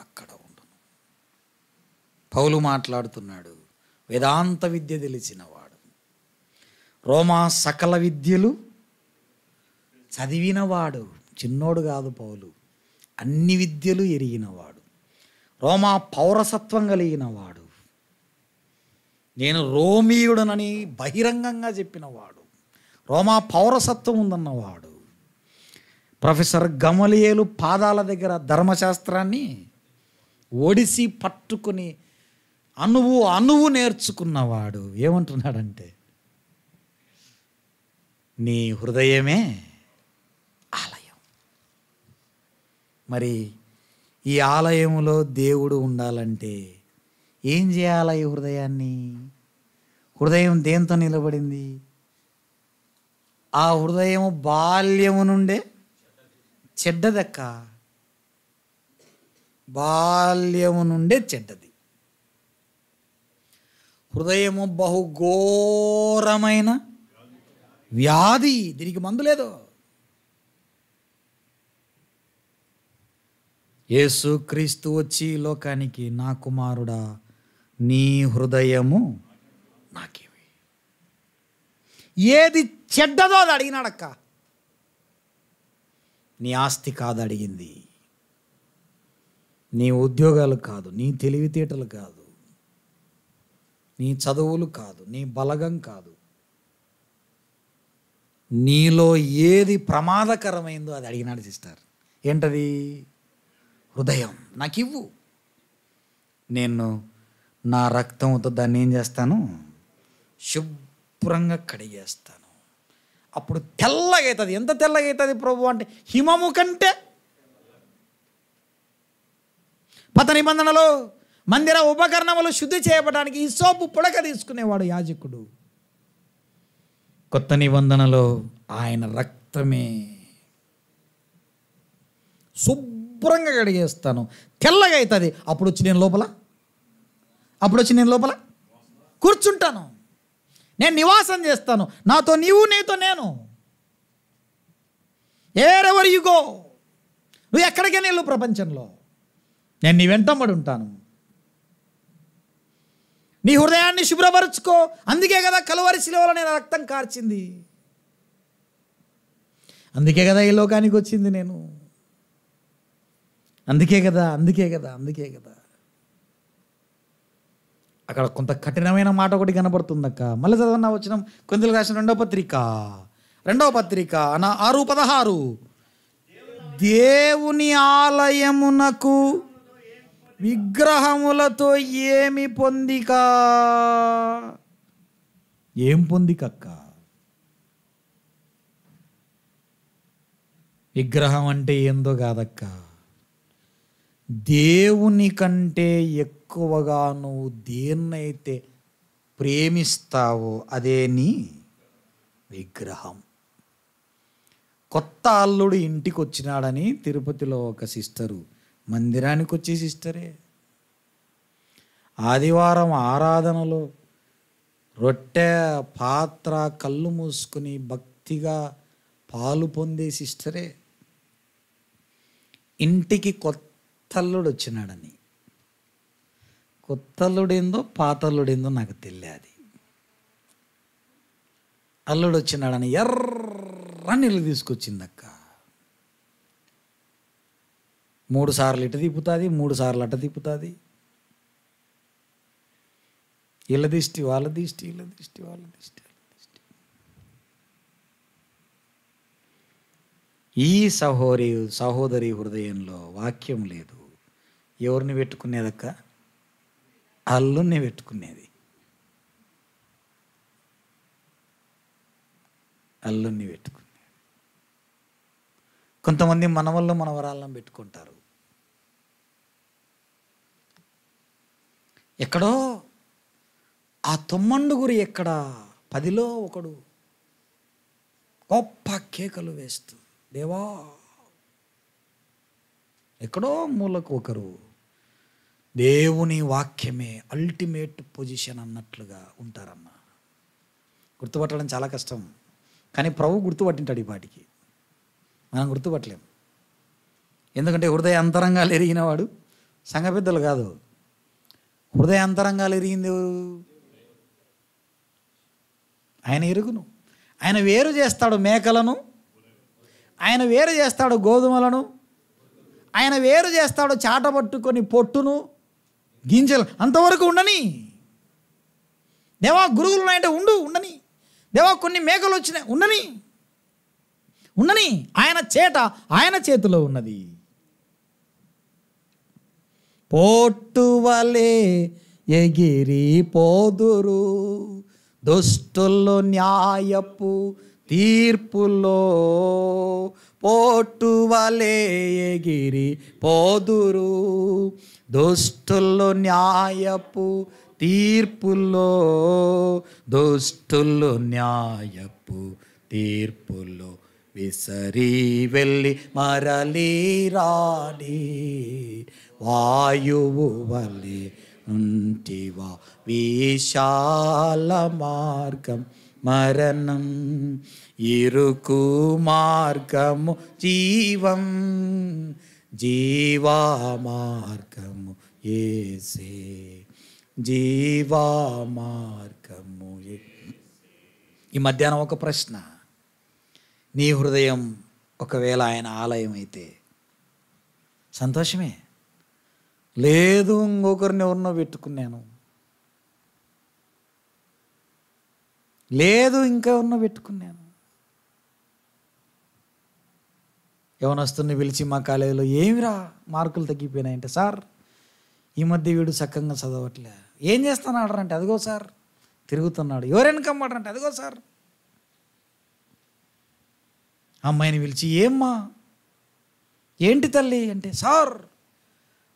అక్కడ ఉండును. పౌలు మాట్లాడుతున్నాడు. వేదాంత విద్య తెలిసినవాడు, రోమా సకల విద్యలు చదివినవాడు, చిన్నోడు కాదు పౌలు, అన్ని విద్యలు ఎరిగినవాడు, రోమా పౌరసత్వం కలిగినవాడు, నేను రోమీయుడనని బహిరంగంగా చెప్పినవాడు, రోమా పౌరసత్వం ఉందన్నవాడు. ప్రొఫెసర్ గమలియేలు పాదాల దగ్గర ధర్మశాస్త్రాన్ని ఒడిసి పట్టుకుని అణువు నేర్చుకున్నవాడు ఏమంటున్నాడంటే, నీ హృదయమే ఆలయం. మరి ఈ ఆలయంలో దేవుడు ఉండాలంటే ఏం చేయాలి? ఈ హృదయాన్ని, హృదయం దేంతో నిలబడింది? ఆ హృదయం బాల్యము నుండే చెడ్డదక్క, బాల్యము నుండే చెడ్డది. హృదయము బహుఘోరమైన వ్యాధి, దీనికి మందు లేదు. యేసుక్రీస్తు వచ్చి లోకానికి, నా కుమారుడా నీ హృదయము నాకేమి, ఏది చెడ్డదో అది అడిగినాడక్క. నీ ఆస్తి కాదు అడిగింది, నీ ఉద్యోగాలు కాదు, నీ తెలివితేటలు కాదు, నీ చదువులు కాదు, నీ బలగం కాదు, నీలో ఏది ప్రమాదకరమైందో అది అడిగినాడు సిస్టర్. ఏంటది? హృదయం. నాకు ఇవ్వు, నేను నా రక్తంతో దాన్ని ఏం చేస్తాను? శుభ్రంగా కడిగేస్తాను. అప్పుడు తెల్లగా అవుతుంది. ఎంత తెల్లగా అవుతుంది ప్రభు అంటే, హిమము కంటే. పాత నిబంధనలో మందిర ఉపకరణములు శుద్ధి చేయబడడానికి ఈ సోపు పుడక తీసుకునేవాడు యాజకుడు. కొత్త నిబంధనలో ఆయన రక్తమే. శుభ్రంగా కడిగేస్తాను, తెల్లగా అవుతుంది. అప్పుడు వచ్చి నేను లోపల కూర్చుంటాను, నేను నివాసం చేస్తాను, నాతో నీవు, నీతో నేను. ఏరెవర్ యు గో, నువ్వు ఎక్కడికైనా వెళ్ళు ప్రపంచంలో, నేను నీ వెంటబడి ఉంటాను. నీ హృదయాన్ని శుభ్రపరుచుకో. అందుకే కదా కలువరి శిలువలో నేను రక్తం కార్చింది, అందుకే కదా ఈ లోకానికి వచ్చింది నేను, అందుకే కదా. అక్కడ కొంత కఠినమైన మాట ఒకటి కనబడుతుందక్క. మళ్ళీ చదవన్నా వచ్చిన కొరింథీయులకు రాసిన రెండవ పత్రిక 6:16, దేవుని ఆలయమునకు విగ్రహములతో ఏమి పొందిక. ఏం పొందికక్క? విగ్రహం అంటే ఏందో కాదక్క, దేవుని కంటే ఎక్కువగా నువ్వు దేన్నైతే ప్రేమిస్తావో అదే నీ విగ్రహం. కొత్త అల్లుడు ఇంటికి వచ్చినాడని తిరుపతిలో ఒక సిస్టరు, మందిరానికి వచ్చే సిస్టరే, ఆదివారం ఆరాధనలో రొట్టె పాత్ర కళ్ళు మూసుకుని భక్తిగా పాలు పొందే సిస్టరే ఇంటికి కొత్తల్లుడు వచ్చినాడని, కొత్తల్లుడేందో పాతల్లుడేందో నాకు తెలియదు, అల్లుడు వచ్చినాడని ఎర్ర నీళ్ళు తీసుకొచ్చిందక్క. 3 సార్లు ఇటు తిప్పుతుంది, 3 సార్లు అట తిప్పుతుంది. వీళ్ళ దిష్టి వాళ్ళ దిష్టి, వీళ్ళ దిష్టి వాళ్ళ దిష్టి. ఈ సహోదరి హృదయంలో వాక్యం లేదు. ఎవరిని పెట్టుకునేదక్క? అల్లుని పెట్టుకునేది, అల్లుని పెట్టుకునేది. కొంతమంది మనవళ్ళు మనవరాళ్ళని పెట్టుకుంటారు. ఎక్కడో ఆ తొమ్మండుగురు ఎక్కడ 10లో ఒకడు గొప్ప కేకలు వేస్తూ, దేవా, ఎక్కడో మూలకు ఒకరు దేవుని వాక్యమే అల్టిమేట్ పొజిషన్ అన్నట్లుగా ఉంటారన్న. గుర్తుపట్టడం చాలా కష్టం, కానీ ప్రభు గుర్తుపట్టింటాడు. ఈ పాటికి మనం గుర్తుపట్టలేం. ఎందుకంటే హృదయ అంతరంగాలు ఎరిగినవాడు సంఘ పెద్దలు కాదు. హృదయ అంతరంగాలు ఎరిగింది ఎవరు? ఆయన ఎరుగును. ఆయన వేరు చేస్తాడు మేకలను, ఆయన వేరు చేస్తాడు గోధుమలను, ఆయన వేరు చేస్తాడు చాటబట్టుకొని పొట్టును గింజలు. అంతవరకు ఉండని. దేవా గురుగులు ఉన్నాయంటే ఉండని. దేవా కొన్ని మేకలు వచ్చినాయి ఉండని. ఆయన ఆయన చేతిలో ఉన్నది. పోట్టువలే ఎగిరి పోదురు దుష్టుల్లో న్యాయపు తీర్పులో, పోట్టువలే ఎగిరి పోదురు దుష్టుల్లో న్యాయపు తీర్పులో, దుష్టుల్లో న్యాయపు తీర్పులో విసరి వెళ్ళి మరలి రాని వాయువు వలె ఉంటివా, విశాల మార్గం మరణం, ఇరుకు మార్గము జీవం, జీవా మార్గము యేసే, జీవా మార్గము. ఈ మధ్యాహ్నం ఒక ప్రశ్న. నీ హృదయం ఒకవేళ ఆయన ఆలయం అయితే సంతోషమే. లేదు ఇంకొకరిని ఎవరినో పెట్టుకున్నాను, లేదు ఇంకెవరినో పెట్టుకున్నాను. యవనస్తుని పిలిచి మా కాలేజీలో, ఏమిరా మార్కులు తగ్గిపోయినాయంటే, సార్ ఈ మధ్య వీడు చక్కగా చదవట్లే. ఏం చేస్తున్నాడు అంటే, అదిగో సార్ తిరుగుతున్నాడు. ఎవరెనకమ్మాడంటే, అదిగో సార్. అమ్మాయిని పిలిచి, ఏమ్మా ఏంటి తల్లి అంటే, సార్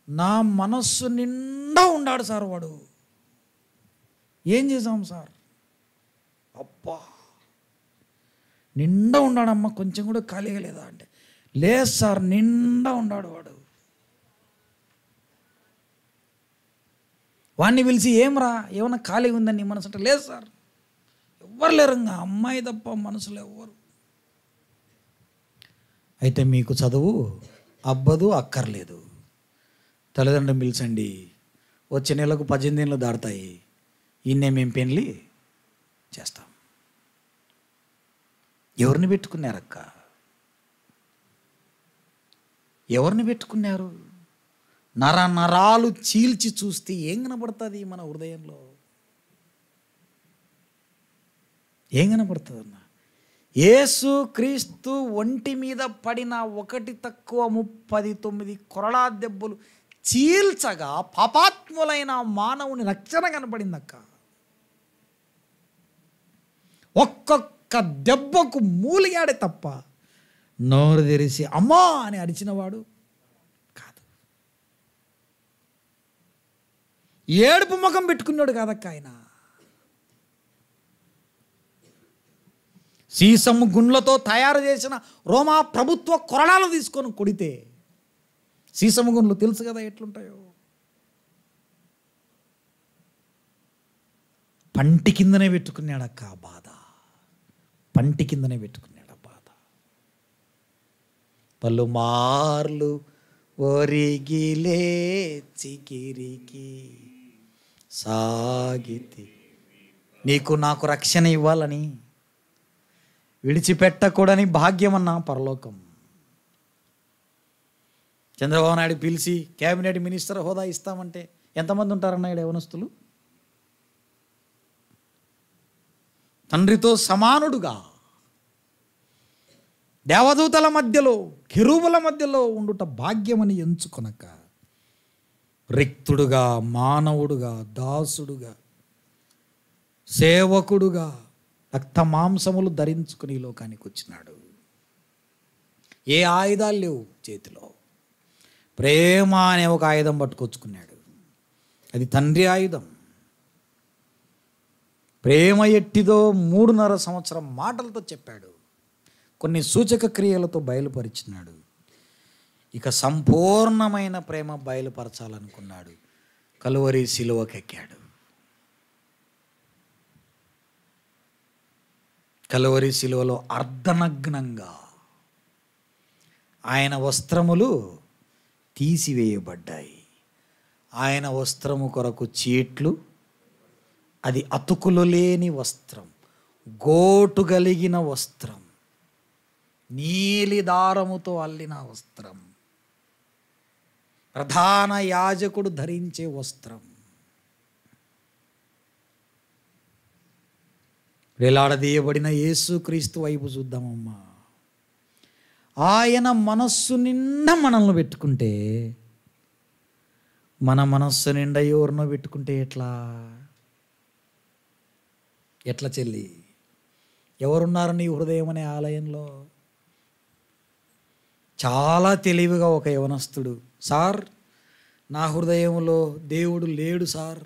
నా మనస్సు నిండా ఉన్నాడు సార్ వాడు. ఏం చేసాం సార్? అబ్బా నిండా ఉన్నాడమ్మా, కొంచెం కూడా ఖాళీగా లేదా అంటే, లేదు సార్ నిండా ఉన్నాడు వాడు. వాడిని పిలిచి, ఏమరా ఏమన్నా ఖాళీగా ఉందని నీ మనసు అంటే, లేదు సార్ ఎవ్వరు లేరు, ఇంకా అమ్మాయి తప్ప మనసులో ఎవ్వరు. అయితే మీకు చదువు అబ్బదు, అక్కర్లేదు. తల్లిదండ్రులు పిలిచండి, వచ్చే నెలకు 18 ఏళ్ళు దాడతాయి, ఈయన్నే మేము పెళ్ళి చేస్తాం. ఎవరిని పెట్టుకున్నారక్క? ఎవరిని పెట్టుకున్నారు? నరాలు చీల్చి చూస్తే ఏం కనపడుతుంది మన హృదయంలో? ఏం కనపడుతుంది అన్న? యేసు క్రీస్తు ఒంటి మీద పడిన 1-39 కొరడా దెబ్బలు చీల్చగా పాపాత్ములైన మానవుని రక్షణ కనపడిందక్క. ఒక్కొక్క దెబ్బకు మూలిగాడే తప్ప నోరు తెరిచి అమ్మా అని అరిచినవాడు కాదు. ఏడుపు ముఖం పెట్టుకున్నాడు కాదక్క ఆయన. సీసము గుండ్లతో తయారు చేసిన రోమా ప్రభుత్వ కొరడాలు తీసుకొని కొడితే, సీసము గుండ్లు తెలుసు కదా ఎట్లుంటాయో, పంటి కిందనే పెట్టుకున్నాడక్క బాధ, పంటి కిందనే పెట్టుకున్నాడు బాధ. పలుమార్లు ఒరిగి లేచికిరికి సాగితి. నీకు నాకు రక్షణ ఇవ్వాలని, విడిచిపెట్టకూడని భాగ్యమన్నా పరలోకం. చంద్రబాబు నాయుడు పిలిచి క్యాబినెట్ మినిస్టర్ హోదా ఇస్తామంటే ఎంతమంది ఉంటారన్నాడు యవనస్తులు? తండ్రితో సమానుడుగా దేవదూతల మధ్యలో, కెరూబుల మధ్యలో ఉండుట భాగ్యమని ఎంచుకొనక రిక్తుడుగా, మానవుడుగా, దాసుడుగా, సేవకుడుగా రక్త మాంసములు ధరించుకుని లోకానికి వచ్చినాడు. ఏ ఆయుధాలు లేవు చేతిలో. ప్రేమ అనే ఒక ఆయుధం పట్టుకొచ్చుకున్నాడు. అది తండ్రి ఆయుధం. ప్రేమ ఎట్టిదో 3.5 సంవత్సరం మాటలతో చెప్పాడు. కొన్ని సూచక క్రియలతో బయలుపరిచినాడు. ఇక సంపూర్ణమైన ప్రేమ బయలుపరచాలనుకున్నాడు. కలువరి సిలువకెక్కాడు. కలువరి సిలువలో అర్ధనగ్నంగా ఆయన వస్త్రములు తీసివేయబడ్డాయి. ఆయన వస్త్రము కొరకు చీట్లు, అది అతుకులు లేని వస్త్రం, గోటు కలిగిన వస్త్రం, నీలి దారముతో అల్లిన వస్త్రం, ప్రధాన యాజకుడు ధరించే వస్త్రం. వేలాడదీయబడిన యేసుక్రీస్తు వైపు చూద్దామమ్మా. ఆయన మనస్సు నిండా మనల్ని పెట్టుకుంటే, మన మనస్సు నిండా ఎవరినో పెట్టుకుంటే ఎట్లా? ఎట్లా చెల్లి? ఎవరున్నారు నీ హృదయం అనే ఆలయంలో? చాలా తెలివిగా ఒక యవనస్తుడు, సార్ నా హృదయంలో దేవుడు లేడు సార్.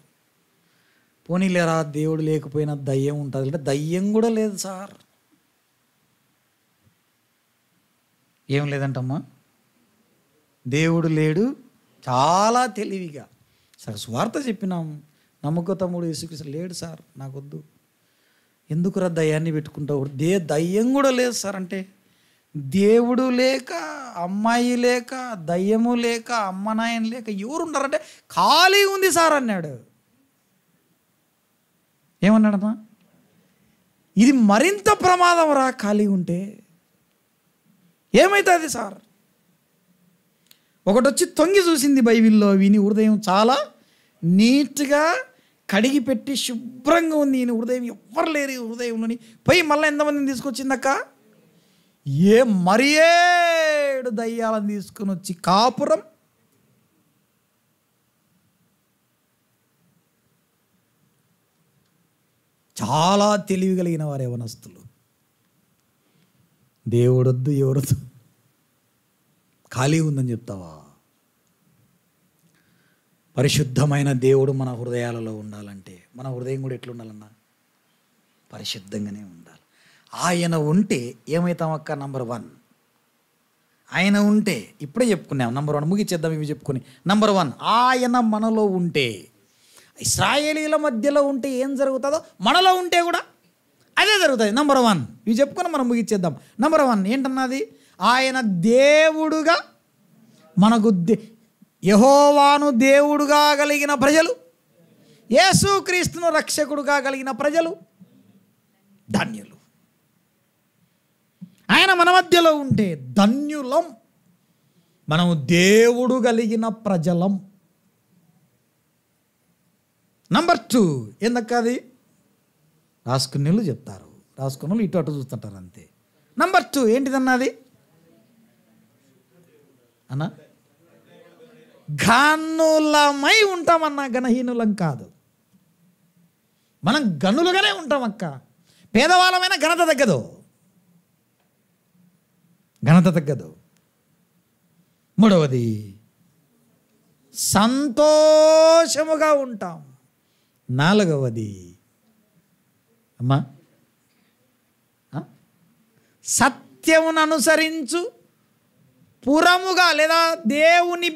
పోనీలేరా, దేవుడు లేకపోయినా దయ్యం ఉంటుంది అంటే దయ్యం కూడా లేదు సార్. ఏం లేదంటమ్మా, దేవుడు లేడు. చాలా తెలివిగా సరే సువార్త చెప్పినాం, నమ్మక తమ్ముడు యేసుక్రీస్తు లేడు సార్, నాకొద్దు. ఎందుకురా దయ్యాన్ని పెట్టుకుంటావు? దయ్యం కూడా లేదు సార్ అంటే, దేవుడు లేక, అమ్మాయి లేక, దయ్యము లేక, అమ్మ నాయన లేక ఎవరున్నారంటే ఖాళీ ఉంది సార్ అన్నాడు. ఏమన్నాడమ్మా? ఇది మరింత ప్రమాదం రా, ఖాళీ ఉంటే ఏమవుతుంది సార్? ఒకటి వచ్చి తొంగి చూసింది బైబిల్లో, విని హృదయం చాలా నీట్గా కడిగి పెట్టి శుభ్రంగా ఉంది, ఈయన హృదయం ఎవ్వరు లేరు ఈ హృదయంలోని. పోయి మళ్ళీ ఎంతమందిని తీసుకొచ్చిందక్క? 7 దయ్యాలను తీసుకుని వచ్చి కాపురం. చాలా తెలివి కలిగిన వారు యవనస్తులు. దేవుడొద్దు ఎవరొద్దు, ఖాళీ ఉందని చెప్తావా? పరిశుద్ధమైన దేవుడు మన హృదయాలలో ఉండాలంటే మన హృదయం కూడా ఎట్లుండాలన్నా పరిశుద్ధంగానే ఉండాలి. ఆయన ఉంటే ఏమవుతామక్క? నంబర్ 1 ఆయన ఉంటే, ఇప్పుడే చెప్పుకున్నాం. నంబర్ 1 ముగిచ్చేద్దాం ఇవి చెప్పుకొని. నంబర్ 1 ఆయన మనలో ఉంటే, ఇశ్రాయేలీల మధ్యలో ఉంటే ఏం జరుగుతుందో మనలో ఉంటే కూడా అదే జరుగుతుంది. నంబర్ 1 ఇవి చెప్పుకొని మనం ముగిచ్చేద్దాం. నంబర్ 1 ఏంటన్నది? ఆయన దేవుడుగా మనకు యెహోవాను దేవుడుగా కలిగిన ప్రజలు, యేసుక్రీస్తును రక్షకుడుగా కలిగిన ప్రజలు ధన్యులు. ఆయన మన మధ్యలో ఉంటే ధన్యులం. మనము దేవుడు కలిగిన ప్రజలం. నంబర్ 2 ఎందుకు? అది రాసుకునేళ్ళు చెప్తారు, రాసుకున్న ఇటు అటు చూస్తుంటారు అంతే. నంబర్ 2 ఏంటిదన్నది అన్న? గనులమై ఉంటామన్నా, గణహీనులం కాదు. మనం గనులుగానే ఉంటాం అక్క. పేదవాళ్ళమైన ఘనత తగ్గదు, ఘనత తగ్గదు. 3వది సంతోషముగా ఉంటాం. 4వది అమ్మా సత్యమును అనుసరించు పురముగా, లేదా దేవుని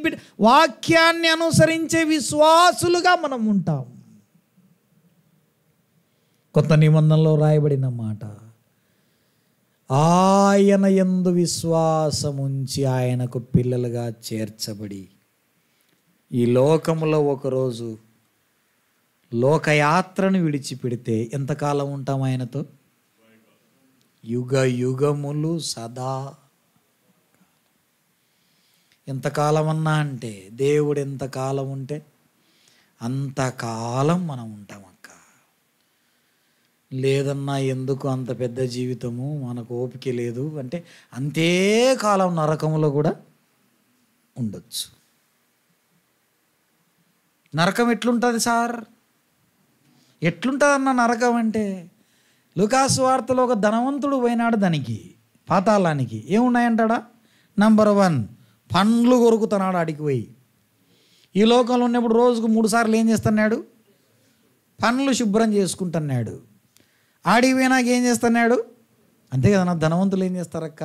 వాక్యాన్ని అనుసరించే విశ్వాసులుగా మనం ఉంటాం. కొత్త నిబంధనలో రాయబడిన మాట, ఆయన యందు విశ్వాసముంచి ఆయనకు పిల్లలుగా చేర్చబడి ఈ లోకములో ఒకరోజు లోకయాత్రను విడిచిపెడితే ఎంతకాలం ఉంటాం ఆయనతో? యుగ యుగములు సదా. ఎంతకాలం అన్నా అంటే దేవుడు ఎంతకాలం ఉంటే అంతకాలం మనం ఉంటాం అక్క. లేదన్నా ఎందుకు అంత పెద్ద జీవితము, మనకు ఓపిక లేదు అంటే అంతే కాలం నరకములో కూడా ఉండొచ్చు. నరకం ఎట్లుంటుంది సార్? ఎట్లుంటుంది అన్న నరకం అంటే, లూకాసు వార్తలో ఒక ధనవంతుడు పోయినాడు దానికి, పాతాళానికి. ఏమున్నాయంటాడా? నంబర్ 1, పండ్లు కొరుకుతున్నాడు ఆడికి పోయి. ఈ లోకంలో ఉన్నప్పుడు రోజుకు 3 సార్లు ఏం చేస్తున్నాడు? పండ్లు శుభ్రం చేసుకుంటున్నాడు. ఆడికి పోయినాక ఏం చేస్తున్నాడు? అంతే కదా నా ధనవంతులు ఏం చేస్తారక్క?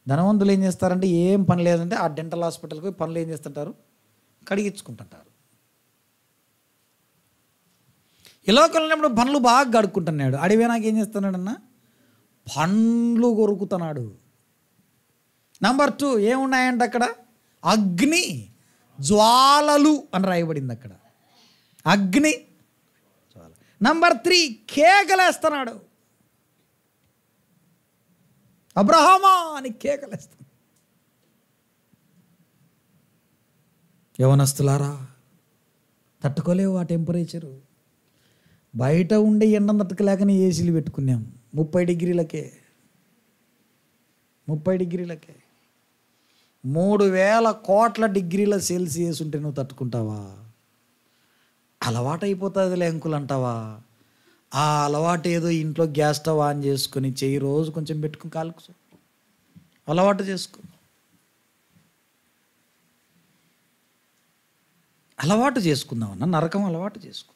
ధనవంతులు ఏం చేస్తారంటే ఏం పని లేదంటే ఆ డెంటల్ హాస్పిటల్కి పోయి పనులు ఏం చేస్తుంటారు? కడిగించుకుంటుంటారు. ఈ లోకంలో ఉన్నప్పుడు పనులు బాగా కడుక్కుంటున్నాడు. ఆడికి పోయినాక ఏం చేస్తున్నాడన్నా? పండ్లు కొరుకుతున్నాడు. నంబర్ 2 ఏమున్నాయంటే అక్కడ? అగ్ని జ్వాలలు అని రాయబడింది అక్కడ. అగ్ని జ్వాల. నంబర్ 3 కేకలేస్తున్నాడు. అబ్రహామా అని కేకలేస్తాడు. యవనస్తులారా, తట్టుకోలేవు ఆ టెంపరేచరు. బయట ఉండే ఎండ తట్టుకోలేకనే ఏసీలు పెట్టుకున్నాం. 30 డిగ్రీలకే 3000 కోట్ల డిగ్రీల సెల్సియస్ ఉంటే నువ్వు తట్టుకుంటావా? అలవాటు అయిపోతుంది అంకుల్ అంటావా? ఆ అలవాటు ఏదో ఇంట్లో గ్యాస్ స్టవ్ ఆన్ చేసుకొని చెయ్యి రోజు కొంచెం పెట్టుకుని కాలుకు అలవాటు చేసుకో. అలవాటు చేసుకుందామన్నా, నరకం అలవాటు చేసుకుందాం.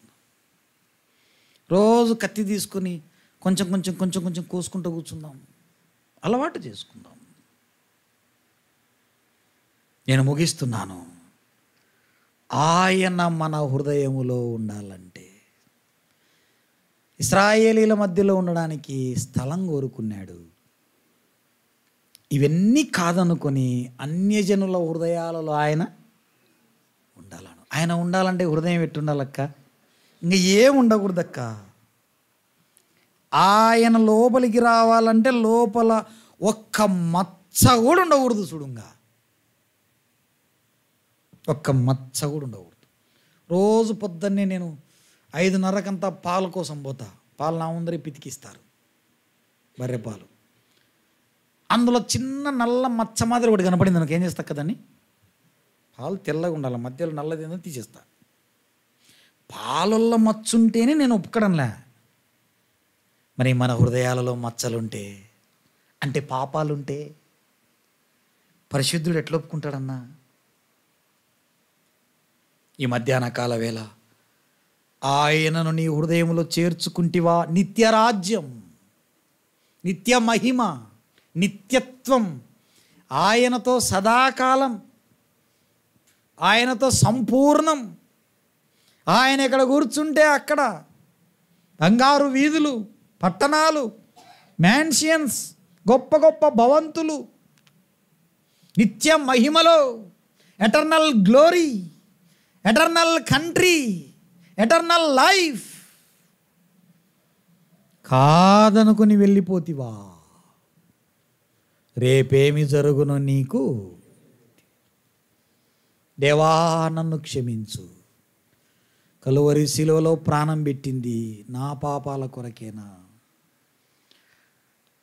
రోజు కత్తి తీసుకొని కొంచెం కొంచెం కొంచెం కొంచెం కోసుకుంటూ కూర్చుందాం. అలవాటు చేసుకుందాం. నేను ముగిస్తున్నాను. ఆయన మన హృదయములో ఉండాలంటే ఇశ్రాయేలీల మధ్యలో ఉండడానికి స్థలం కోరుకున్నాడు. ఇవన్నీ కాదనుకొని అన్యజనుల హృదయాలలో ఆయన ఉండాలను. ఆయన ఉండాలంటే హృదయం ఎట్టుండాలక్క? ఇంక ఏం ఉండకూడదక్క. ఆయన లోపలికి రావాలంటే లోపల ఒక్క మచ్చ కూడా ఉండకూడదు. చూడుగా ఒక్క మచ్చ కూడా ఉండకూడదు. రోజు పొద్దున్నే నేను 5:30కంతా పాల కోసం పోతా. పాలు నా ముందరే పితికిస్తారు, బర్రె పాలు. అందులో చిన్న నల్ల మచ్చ మాదిరి ఒకటి కనపడింది. నాకు ఏం చేస్తా కదండి, పాలు తెల్లగా ఉండాలి, మధ్యలో నల్లది ఏందో తీసేస్తా. పాలల్లో మచ్చుంటేనే నేను ఒప్పుకోవడంలే. మరి మన హృదయాలలో మచ్చలుంటే అంటే పాపాలుంటే పరిశుద్ధుడు ఎట్లా ఒప్పుకుంటాడన్నా? ఈ మధ్యాహ్న కాల వేళ ఆయనను నీ హృదయంలో చేర్చుకుంటివా? నిత్యరాజ్యం, నిత్య మహిమ, నిత్యత్వం, ఆయనతో సదాకాలం, ఆయనతో సంపూర్ణం. ఆయన ఎక్కడ కూర్చుంటే అక్కడ బంగారు వీధులు, పట్టణాలు, మ్యాన్షన్స్, గొప్ప గొప్ప భవంతులు, నిత్య మహిమలో, eternal glory, eternal country, eternal life. కాదనుకుని వెళ్ళిపోతివా? రేపేమి జరుగునో నీకు. దేవా నన్ను క్షమించు. కలువరి శిలువలో ప్రాణం పెట్టింది నా పాపాల కొరకేనా?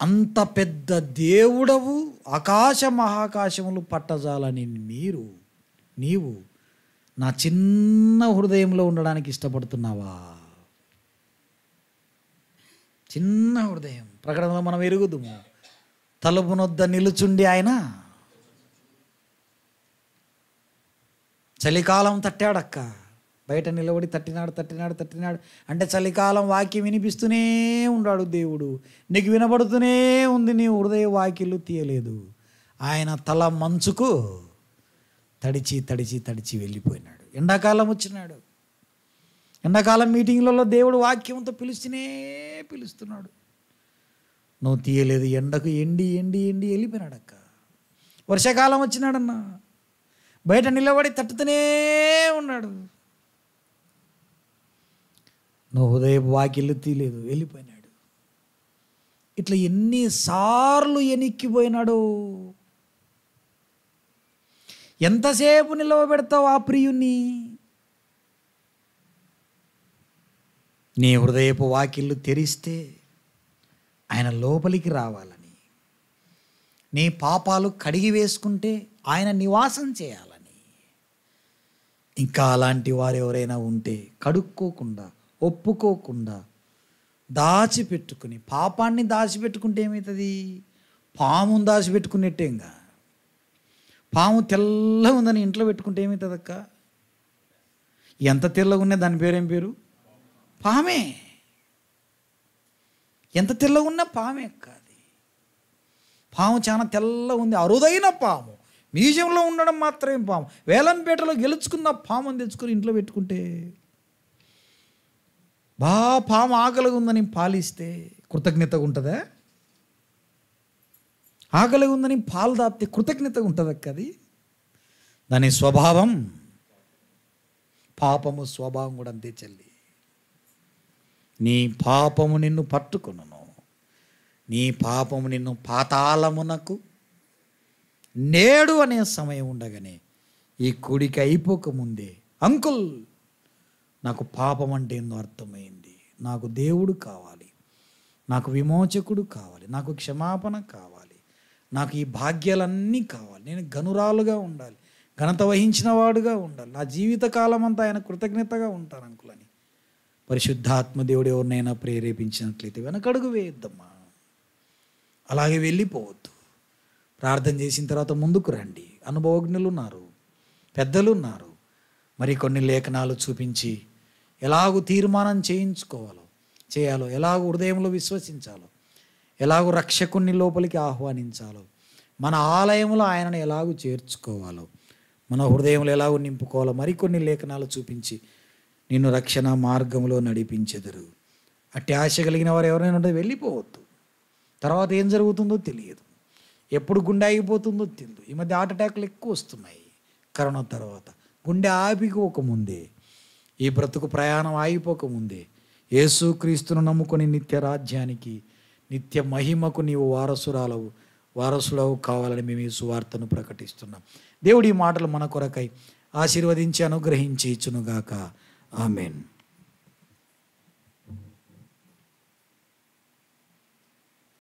అంత పెద్ద దేవుడవు, ఆకాశ మహాకాశములు పట్టజాలని నీవు నా చిన్న హృదయంలో ఉండడానికి ఇష్టపడుతున్నావా? చిన్న హృదయం. ప్రకటనలో మనం ఎరుగుదుము, తలుపునొద్ద నిలుచుండి ఆయన చలికాలం తట్టాడక్క. బయట నిలబడి తట్టినాడు అంటే చలికాలం వాక్యం వినిపిస్తూనే ఉన్నాడు దేవుడు. నీకు వినబడుతూనే ఉంది, నీ హృదయ వాకిలు తీయలేదు. ఆయన తల మంచుకు తడిచి వెళ్ళిపోయినాడు. ఎండాకాలం వచ్చినాడు. ఎండాకాలం మీటింగ్లలో దేవుడు వాక్యంతో పిలుస్తున్నాడు. నువ్వు తీయలేదు. ఎండకు ఎండి ఎండి ఎండి వెళ్ళిపోయినాడక్క. వర్షాకాలం వచ్చినాడన్నా, బయట నిలబడి తట్టుతూనే ఉన్నాడు. నువ్వు ఉదయం వాకిళ్ళు తీయలేదు, వెళ్ళిపోయినాడు. ఇట్లా ఎన్నిసార్లు ఎనిక్కిపోయినాడు. ఎంతసేపు నిలవబెడతావు ఆ ప్రియుణ్ణి? నీ హృదయపు వాకిళ్ళు తెరిస్తే ఆయన లోపలికి రావాలని, నీ పాపాలు కడిగి వేసుకుంటే ఆయన నివాసం చేయాలని. ఇంకా అలాంటి వారు ఎవరైనా ఉంటే కడుక్కోకుండా, ఒప్పుకోకుండా దాచిపెట్టుకుని, పాపాన్ని దాచిపెట్టుకుంటే ఏమవుతుంది? పాముని దాచిపెట్టుకున్నట్టేంగా. పాము తెల్లగా ఉందని ఇంట్లో పెట్టుకుంటే ఏమవుతుంది అక్క? ఎంత తెల్లగా ఉన్నా దాని పేరేం పేరు? పామే. ఎంత తెల్లగా ఉన్నా పామే అక్క. అది పాము చాలా తెల్లగా ఉంది, అరుదైన పాము. మ్యూజియంలో ఉండడం మాత్రమే పాము. వేలంపేటలో గెలుచుకున్న పాముని తెచ్చుకొని ఇంట్లో పెట్టుకుంటే, పాము ఆకలిగా ఉందని పాలిస్తే కృతజ్ఞతగా ఉంటుందా? ఆకలిగా ఉందని పాలు దాపితే కృతజ్ఞతగా ఉంటుంది అక్క. అది దాని స్వభావం. పాపము స్వభావం కూడా అంతే చెల్లి. నీ పాపము నిన్ను పట్టుకొనును, నీ పాపము నిన్ను పాతాళమునకు నేడు అనే సమయం ఉండగానే, ఈ కూడిక అయిపోకముందే, అంకుల్ నాకు పాపం అంటే ఏందో అర్థమైంది, నాకు దేవుడు కావాలి, నాకు విమోచకుడు కావాలి, నాకు క్షమాపణ కావాలి, నాకు ఈ భాగ్యాలన్నీ కావాలి, నేను గనురాలుగా ఉండాలి, ఘనత వహించిన వాడుగా ఉండాలి, నా జీవితకాలం అంతా ఆయన కృతజ్ఞతగా ఉంటాను అంకుల్ అని పరిశుద్ధాత్మ దేవుడు ఎవరినైనా ప్రేరేపించినట్లయితే వెనకడుగు వేయొద్దమ్మా. అలాగే వెళ్ళిపోవద్దు. ప్రార్థన చేసిన తర్వాత ముందుకు రండి. అనుభవజ్ఞులు ఉన్నారు, పెద్దలు ఉన్నారు. మరి కొన్ని లేఖనాలు చూపించి ఎలాగూ తీర్మానం చేయాలో, ఎలాగూ హృదయంలో విశ్వసించాలో, ఎలాగూ రక్షకుని లోపలికి ఆహ్వానించాలో, మన ఆలయంలో ఆయనను ఎలాగూ చేర్చుకోవాలో, మన హృదయంలో ఎలాగూ నింపుకోవాలో మరికొన్ని లేఖనాలు చూపించి నిన్ను రక్షణ మార్గంలో నడిపించెదరు. అట్టి ఆశ కలిగిన వారు ఎవరైనా ఉంటే వెళ్ళిపోవద్దు. తర్వాత ఏం జరుగుతుందో తెలియదు, ఎప్పుడు గుండె ఆగిపోతుందో తెలియదు. ఈ మధ్య హార్ట్ అటాక్లు ఎక్కువ వస్తున్నాయి కరోనా తర్వాత. గుండె ఆగిపోకముందే, ఈ బ్రతుకు ప్రయాణం ఆగిపోకముందే యేసుక్రీస్తును నమ్ముకొని నిత్య రాజ్యానికి, నిత్య మహిమకు నీవు వారసుడవు కావాలని మేము ఈ సువార్తను ప్రకటిస్తున్నాం. దేవుడి మాటలు మన కొరకై ఆశీర్వదించి అనుగ్రహించి ఇచ్చునుగాక. ఆమెన్.